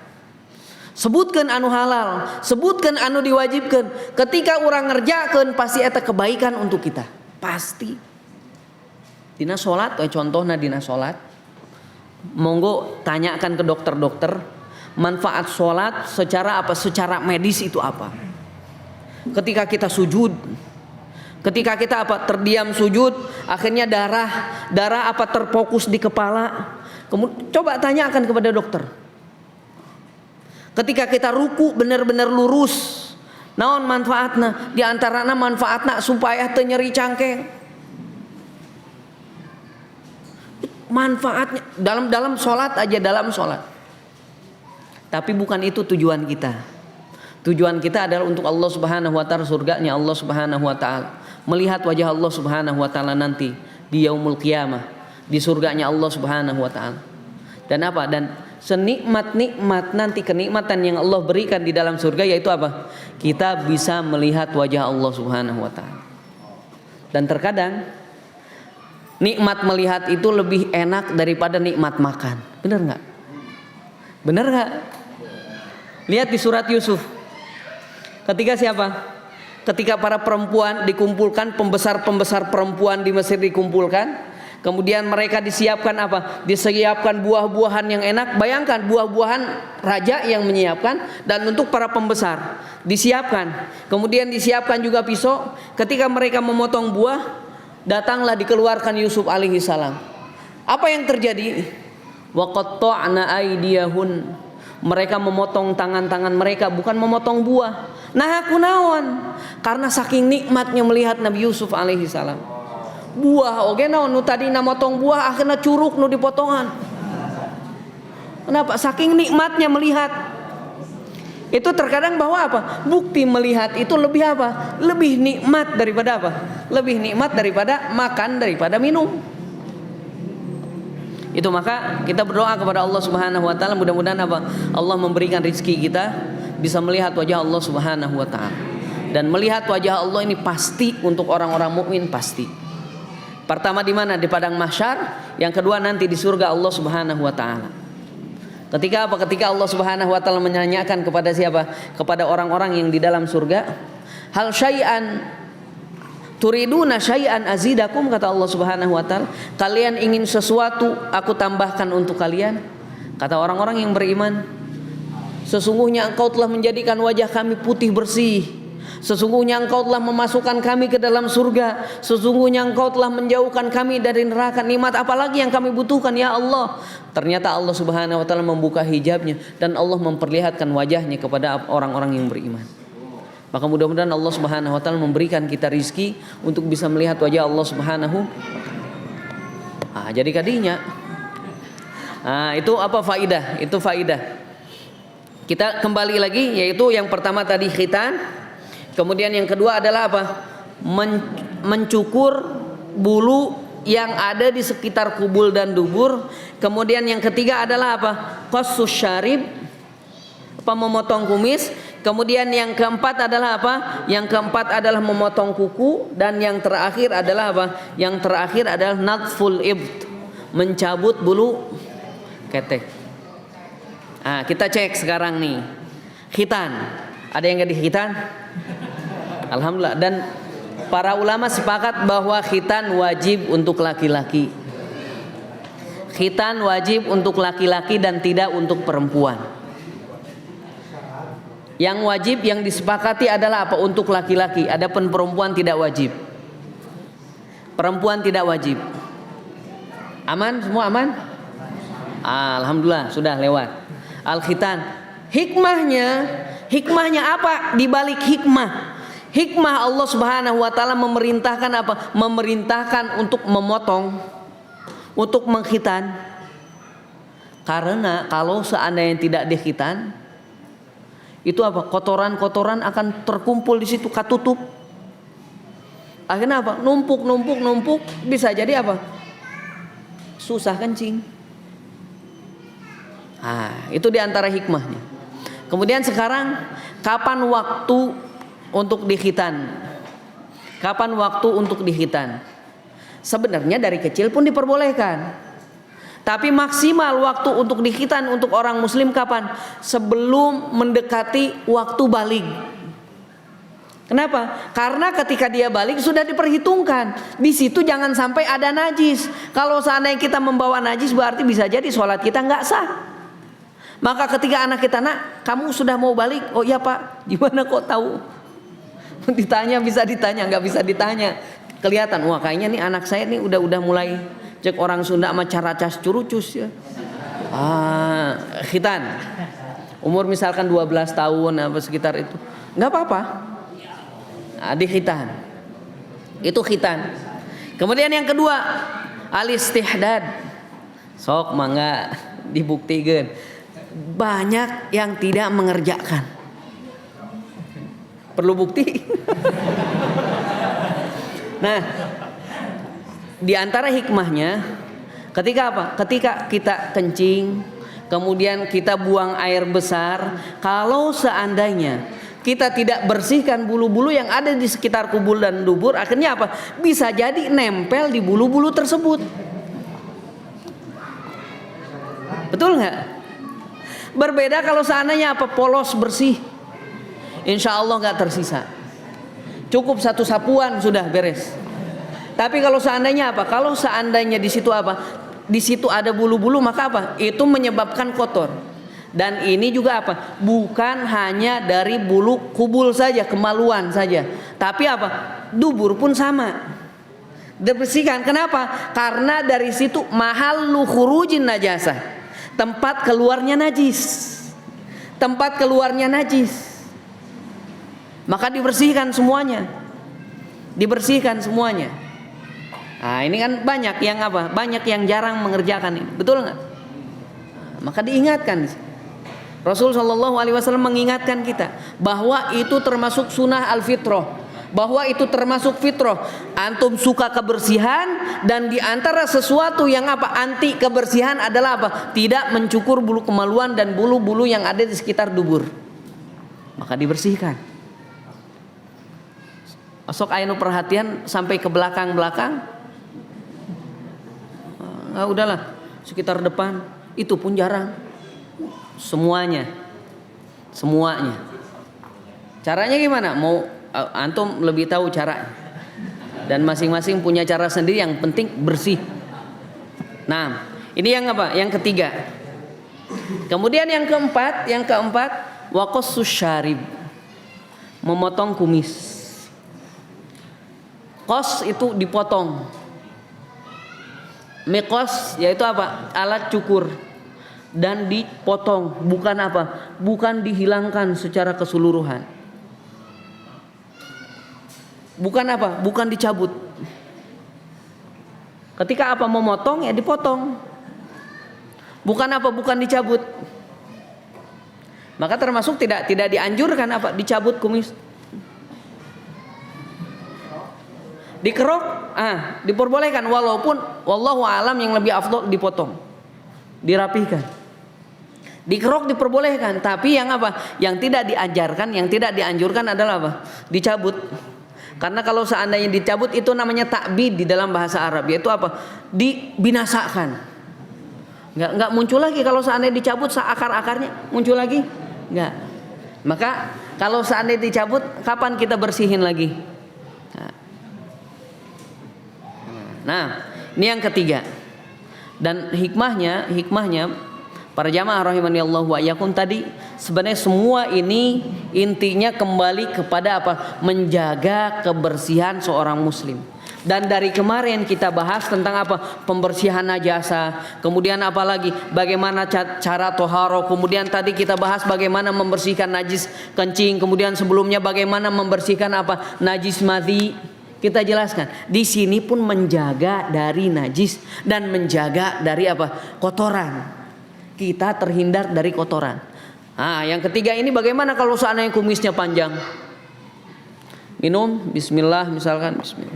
Sebutkan anu halal, sebutkan anu diwajibkan. Ketika orang ngerjakeun pasti eta kebaikan untuk kita. Pasti. Dina salat, contohna dina salat. Monggo tanyakan ke dokter-dokter manfaat salat secara apa? Secara medis itu apa? Ketika kita sujud, Ketika kita apa? Terdiam sujud, akhirnya darah apa terfokus di kepala. Kemudian coba tanyakan kepada dokter. Ketika kita ruku benar-benar lurus, naon manfaatna? Di antarana manfaatna supaya teu nyeri cangkeng. Manfaatnya dalam sholat aja, dalam sholat. Tapi bukan itu tujuan kita. Tujuan kita adalah untuk Allah Subhanahu wa taala, surganya Allah Subhanahu wa taala. Melihat wajah Allah Subhanahu wa taala nanti di yaumul qiyamah, di surganya Allah Subhanahu wa taala. Dan apa? Dan senikmat-nikmat nanti, kenikmatan yang Allah berikan di dalam surga yaitu apa? Kita bisa melihat wajah Allah Subhanahu wa taala. Dan terkadang nikmat melihat itu lebih enak daripada nikmat makan. Benar nggak? Benar nggak? Lihat di surat Yusuf. Ketika siapa? Ketika para perempuan dikumpulkan, pembesar-pembesar perempuan di Mesir dikumpulkan, kemudian mereka disiapkan apa? Disiapkan buah-buahan yang enak. Bayangkan buah-buahan raja yang menyiapkan, dan untuk para pembesar disiapkan. Kemudian disiapkan juga pisau. Ketika mereka memotong buah, datanglah dikeluarkan Yusuf alaihi salam. Apa yang terjadi? Wa qatta'na aydiyahun. Mereka memotong tangan-tangan mereka, bukan memotong buah. Nah aku naon? Karena saking nikmatnya melihat Nabi Yusuf alaihi salam. Buah oge naon nu tadina motong buah akhirnya curug nu dipotongan. Kenapa? Saking nikmatnya melihat. Itu terkadang bahwa apa? Bukti melihat itu lebih apa? Lebih nikmat daripada apa? Lebih nikmat daripada makan, daripada minum. Itu maka kita berdoa kepada Allah Subhanahu wa taala, mudah-mudahan apa? Allah memberikan rezeki kita bisa melihat wajah Allah Subhanahu wa taala. Dan melihat wajah Allah ini pasti untuk orang-orang mukmin, pasti. Pertama di mana? Di padang mahsyar, yang kedua nanti di surga Allah Subhanahu wa taala. Ketika apa? Ketika Allah Subhanahu wa taala menanyakan kepada siapa? Kepada orang-orang yang di dalam surga, hal syai'an turiduna syai'an azidakum, kata Allah Subhanahu wa taala, kalian ingin sesuatu aku tambahkan untuk kalian? Kata orang-orang yang beriman, sesungguhnya engkau telah menjadikan wajah kami putih bersih, sesungguhnya engkau telah memasukkan kami ke dalam surga, sesungguhnya engkau telah menjauhkan kami dari neraka. Nikmat apalagi yang kami butuhkan ya Allah? Ternyata Allah Subhanahu wa taala membuka hijabnya dan Allah memperlihatkan wajahnya kepada orang-orang yang beriman. Maka mudah-mudahan Allah Subhanahu wa taala memberikan kita rizki untuk bisa melihat wajah Allah Subhanahu. Jadi kadinya. Itu apa faidah? Itu faidah. Kita kembali lagi, yaitu yang pertama tadi khitan. Kemudian yang kedua adalah apa? Mencukur bulu yang ada di sekitar kubul dan dubur. Kemudian yang ketiga adalah apa? Qassus syarib, apa? Memotong kumis. Kemudian yang keempat adalah apa? Yang keempat adalah memotong kuku. Dan yang terakhir adalah apa? Yang terakhir adalah nadful ibt, mencabut bulu ketek. Kita cek sekarang nih. Khitan. Ada yang enggak di khitan? Alhamdulillah. Dan para ulama sepakat bahwa khitan wajib untuk laki-laki. Khitan wajib untuk laki-laki dan tidak untuk perempuan. Yang wajib yang disepakati adalah apa? Untuk laki-laki. Adapun perempuan tidak wajib. Perempuan tidak wajib. Aman? Semua aman? Alhamdulillah sudah lewat. Al-khitan. Hikmahnya apa? Di balik hikmah. Hikmah Allah Subhanahu wa taala memerintahkan apa? Memerintahkan untuk memotong, untuk mengkhitan. Karena kalau seandainya tidak dikhitan, itu apa? Kotoran-kotoran akan terkumpul di situ, katutup. Akhirnya apa? Numpuk, bisa jadi apa? Susah kencing. Itu diantara hikmahnya. Kemudian sekarang, kapan waktu untuk dikhitan? Kapan waktu untuk dikhitan? Sebenarnya dari kecil pun diperbolehkan. Tapi maksimal waktu untuk dikhitan untuk orang muslim kapan? Sebelum mendekati waktu balik. Kenapa? Karena ketika dia balik sudah diperhitungkan. Di situ jangan sampai ada najis. Kalau seandainya kita membawa najis berarti bisa jadi sholat kita nggak sah. Maka ketika anak kita, nak, kamu sudah mau balik? Oh iya pak, gimana kok tahu? Ditanya bisa ditanya, nggak bisa ditanya. Kelihatan, wah kayaknya nih anak saya nih udah mulai cek orang Sunda sama cara cas curucus ya. Khitan. Umur misalkan 12 tahun apa sekitar itu. Nggak apa-apa. Di khitan. Itu khitan. Kemudian yang kedua, al-istihdad. Sok mangga dibuktikan. Banyak yang tidak mengerjakan. Perlu bukti? Nah, di antara hikmahnya ketika apa? Ketika kita kencing, kemudian kita buang air besar, kalau seandainya kita tidak bersihkan bulu-bulu yang ada di sekitar kubul dan dubur, akhirnya apa? Bisa jadi nempel di bulu-bulu tersebut. Betul nggak? Berbeda kalau seandainya apa? Polos bersih, insya Allah nggak tersisa. Cukup satu sapuan sudah beres. Tapi kalau seandainya apa? Kalau seandainya di situ apa? Di situ ada bulu-bulu, maka apa? Itu menyebabkan kotor. Dan ini juga apa? Bukan hanya dari bulu kubul saja, kemaluan saja. Tapi apa? Dubur pun sama. Dibersihkan. Kenapa? Karena dari situ mahallu khurujin najasah. Tempat keluarnya najis. Tempat keluarnya najis. Maka dibersihkan semuanya. Dibersihkan semuanya. Nah, ini kan banyak yang apa? Banyak yang jarang mengerjakan ini. Betul nggak? Maka diingatkan. Rasul Shallallahu Alaihi Wasallam mengingatkan kita bahwa itu termasuk sunnah al-fitrah. Bahwa itu termasuk fitrah. Antum suka kebersihan, dan diantara sesuatu yang apa? Anti kebersihan adalah apa? Tidak mencukur bulu kemaluan dan bulu-bulu yang ada di sekitar dubur. Maka dibersihkan. Sok ayo perhatian sampai ke belakang-belakang. Udahlah, sekitar depan itu pun jarang. Semuanya. Caranya gimana? Mau antum lebih tahu cara. Dan masing-masing punya cara sendiri, yang penting bersih. Nah, ini yang apa? Yang ketiga. Kemudian yang keempat waqassus syarib. Memotong kumis. Qas itu dipotong. Miqas yaitu apa? Alat cukur. Dan dipotong, bukan apa? Bukan dihilangkan secara keseluruhan. Bukan apa? Bukan dicabut. Ketika apa memotong ya dipotong. Bukan apa? Bukan dicabut. Maka termasuk tidak dianjurkan apa? Dicabut kumis. Dikerok, diperbolehkan, walaupun wallahu alam yang lebih afdal dipotong, dirapihkan. Dikerok diperbolehkan, tapi yang apa? Yang tidak diajarkan, yang tidak dianjurkan adalah apa? Dicabut. Karena kalau seandainya dicabut itu namanya ta'bid di dalam bahasa Arab, yaitu apa? Dibinasakan. Nggak muncul lagi kalau seandainya dicabut, akar-akarnya muncul lagi? Nggak. Maka kalau seandainya dicabut, kapan kita bersihin lagi? Nah, ini yang ketiga. Dan hikmahnya para jamaah rahimani Allah wa iyyakum tadi, sebenarnya semua ini intinya kembali kepada apa? Menjaga kebersihan seorang muslim. Dan dari kemarin kita bahas tentang apa? Pembersihan najasa. Kemudian apa lagi? Bagaimana cara toharo. Kemudian tadi kita bahas bagaimana membersihkan najis kencing. Kemudian sebelumnya bagaimana membersihkan apa? Najis madhi. Kita jelaskan. Di sini pun menjaga dari najis dan menjaga dari apa? Kotoran. Kita terhindar dari kotoran. Nah, yang ketiga ini bagaimana kalau seandainya kumisnya panjang? Minum, bismillah misalkan, bismillah.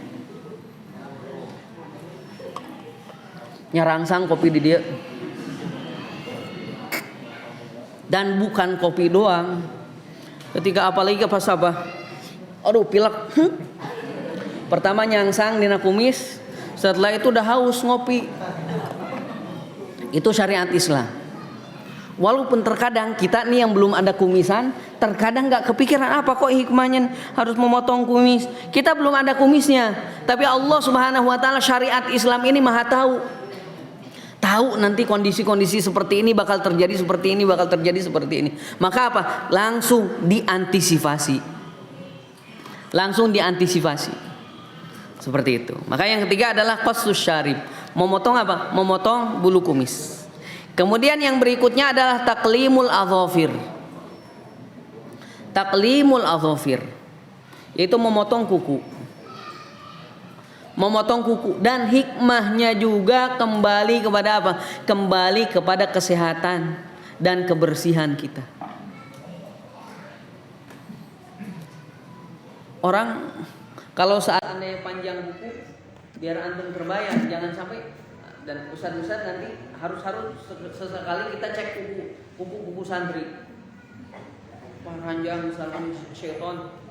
Nyarangsang kopi di dia. Dan bukan kopi doang. Ketika apalagi pas apa? Aduh, pilek. Pertama nyangsang dina kumis, setelah itu udah haus ngopi. Itu syariat Islam. Walaupun terkadang kita nih yang belum ada kumisan, terkadang nggak kepikiran apa kok hikmahnya harus memotong kumis. Kita belum ada kumisnya, tapi Allah Subhanahu Wa Taala syariat Islam ini maha tahu. Tahu nanti kondisi-kondisi seperti ini bakal terjadi seperti ini, bakal terjadi seperti ini. Maka apa? Langsung diantisipasi. langsung diantisipasi. Seperti itu. Maka yang ketiga adalah qassus syarib. Memotong apa? Memotong bulu kumis. Kemudian yang berikutnya adalah taqlimul adzafir. Taqlimul adzafir, yaitu memotong kuku. Memotong kuku, dan hikmahnya juga kembali kepada apa? Kembali kepada kesehatan dan kebersihan kita. Orang kalau saat Anda panjang kuku, biar antum terbayang, jangan sampai, dan ustaz-ustaz nanti harus sesekali kita cek kuku santri. Panjang misalkan syaitan.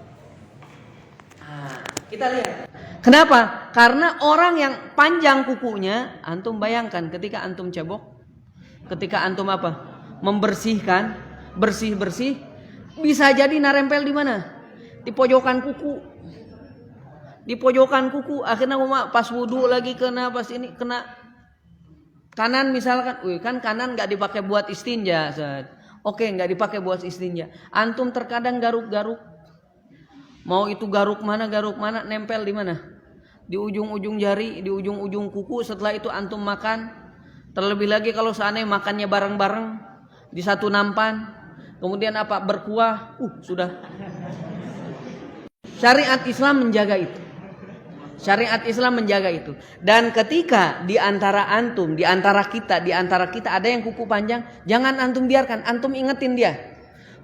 Kita lihat. Kenapa? Karena orang yang panjang kukunya, antum bayangkan ketika antum cebok, ketika antum apa? Membersihkan, bersih, bisa jadi narempel di mana? Di pojokan kuku. Di pojokan kuku, akhirnya pas wudu lagi kena, pas ini kena kanan misalkan. Kan kanan nggak dipakai buat istinja, Ustaz. Oke, nggak dipakai buat istinja. Antum terkadang garuk-garuk. Mau itu garuk mana nempel di mana? Di ujung-ujung jari, di ujung-ujung kuku. Setelah itu antum makan. Terlebih lagi kalau seandainya makannya bareng-bareng di satu nampan. Kemudian apa? Berkuah. Sudah. Syariat Islam menjaga itu. Syariat Islam menjaga itu. Dan ketika di antara antum, di antara kita ada yang kuku panjang, jangan antum biarkan, antum ingetin dia.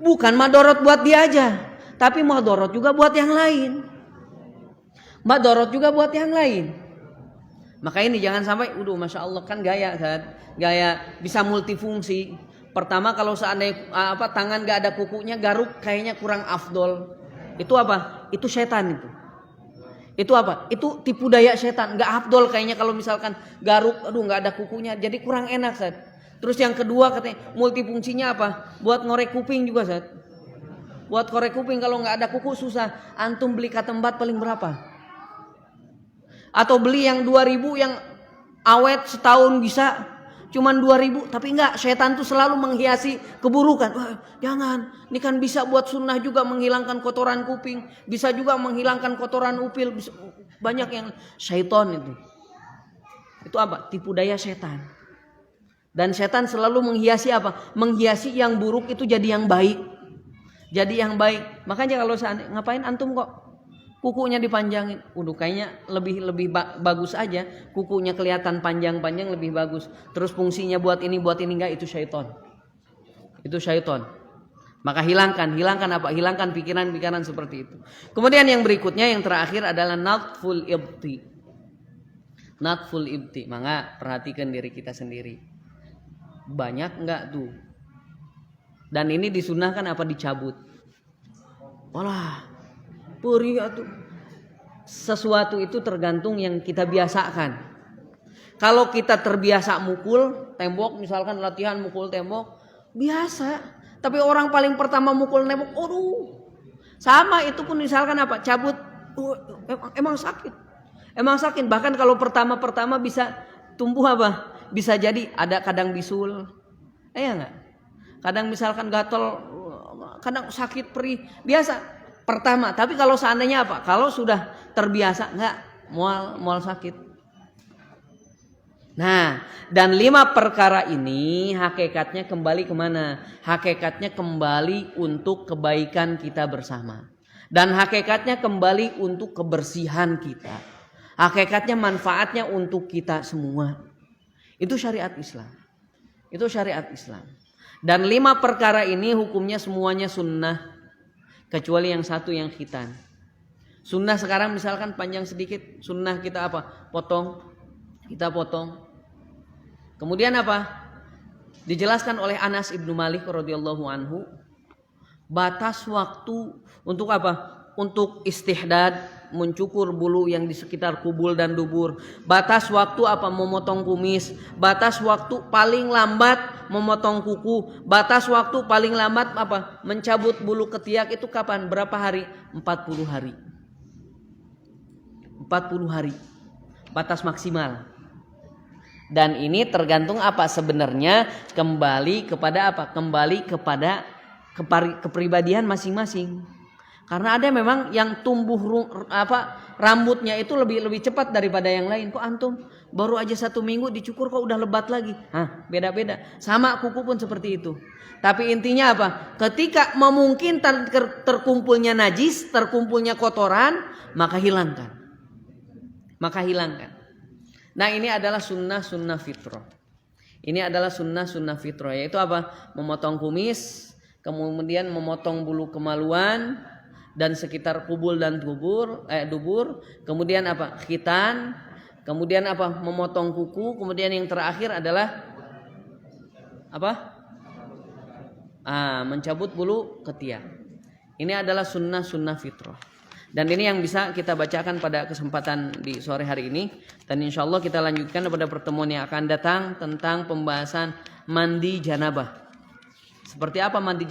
Bukan madorot buat dia aja, tapi madorot juga buat yang lain. Madorot juga buat yang lain. Maka ini jangan sampai, masya Allah kan gaya kan, gaya bisa multifungsi. Pertama kalau seandainya tangan gak ada kukunya, garuk kayaknya kurang afdol. Itu apa? Itu setan itu. Itu apa? Itu tipu daya setan. Gak afdol kayaknya kalau misalkan garuk, gak ada kukunya, jadi kurang enak, Ustaz. Terus yang kedua katanya multifungsinya apa? Buat ngorek kuping juga, Ustaz. Buat korek kuping kalau nggak ada kuku susah. Antum beli katembat paling berapa? Atau beli yang 2000 yang awet setahun bisa, cuman 2000, tapi enggak, setan tuh selalu menghiasi keburukan. Wah, jangan, ini kan bisa buat sunnah juga menghilangkan kotoran kuping, bisa juga menghilangkan kotoran upil, bisa, banyak yang syaitan itu. Itu apa? Tipu daya setan. Dan setan selalu menghiasi apa? Menghiasi yang buruk itu jadi yang baik. Jadi yang baik. Makanya kalau ngapain antum kok kukunya dipanjangin? Kayaknya lebih bagus aja. Kukunya kelihatan panjang-panjang lebih bagus. Terus fungsinya buat ini enggak, itu syaitan. Itu syaitan. Maka hilangkan apa? Hilangkan pikiran-pikiran seperti itu. Kemudian yang berikutnya, yang terakhir adalah natful ibti. Natful ibti. Maka perhatikan diri kita sendiri. Banyak enggak tuh? Dan ini disunahkan apa dicabut? Walah, perih atuh. Sesuatu itu tergantung yang kita biasakan. Kalau kita terbiasa mukul tembok, misalkan latihan mukul tembok, biasa. Tapi orang paling pertama mukul tembok, sama itu pun misalkan apa? Cabut, emang sakit. Emang sakit. Bahkan kalau pertama bisa tumbuh apa? Bisa jadi ada kadang bisul. Enggak? Kadang misalkan gatel, kadang sakit perih, biasa pertama. Tapi kalau seandainya apa? Kalau sudah terbiasa, enggak, mual sakit. Nah, dan 5 perkara ini hakikatnya kembali kemana? Hakikatnya kembali untuk kebaikan kita bersama. Dan hakikatnya kembali untuk kebersihan kita. Hakikatnya manfaatnya untuk kita semua. Itu syariat Islam. Itu syariat Islam. Dan 5 perkara ini hukumnya semuanya sunnah, kecuali yang satu yang khitan. Sunnah sekarang misalkan panjang sedikit, sunnah kita apa? Potong. Kita potong. Kemudian apa? Dijelaskan oleh Anas ibnu Malik radhiyallahu anhu, batas waktu untuk apa? Untuk istihdad, mencukur bulu yang di sekitar kubul dan dubur. Batas waktu apa? Memotong kumis. Batas waktu paling lambat memotong kuku. Batas waktu paling lambat apa? Mencabut bulu ketiak itu kapan? Berapa hari? 40 hari. 40 hari. Batas maksimal. Dan ini tergantung apa sebenarnya? Kembali kepada apa? Kembali kepada kepribadian masing-masing. Karena ada memang yang tumbuh rambutnya itu lebih cepat daripada yang lain. Kok antum baru aja 1 minggu dicukur kok udah lebat lagi? Beda-beda. Sama kuku pun seperti itu. Tapi intinya apa? Ketika memungkinkan terkumpulnya najis, terkumpulnya kotoran, maka hilangkan. Nah, ini adalah sunnah fitrah. Ini adalah sunnah fitrah, yaitu apa? Memotong kumis, kemudian memotong bulu kemaluan dan sekitar kubul dan dubur, kemudian apa? Khitan, kemudian apa? Memotong kuku, kemudian yang terakhir adalah apa? Mencabut bulu ketiak. Ini adalah sunnah fitrah. Dan ini yang bisa kita bacakan pada kesempatan di sore hari ini. Dan insya Allah kita lanjutkan pada pertemuan yang akan datang tentang pembahasan mandi janabah. Seperti apa mandi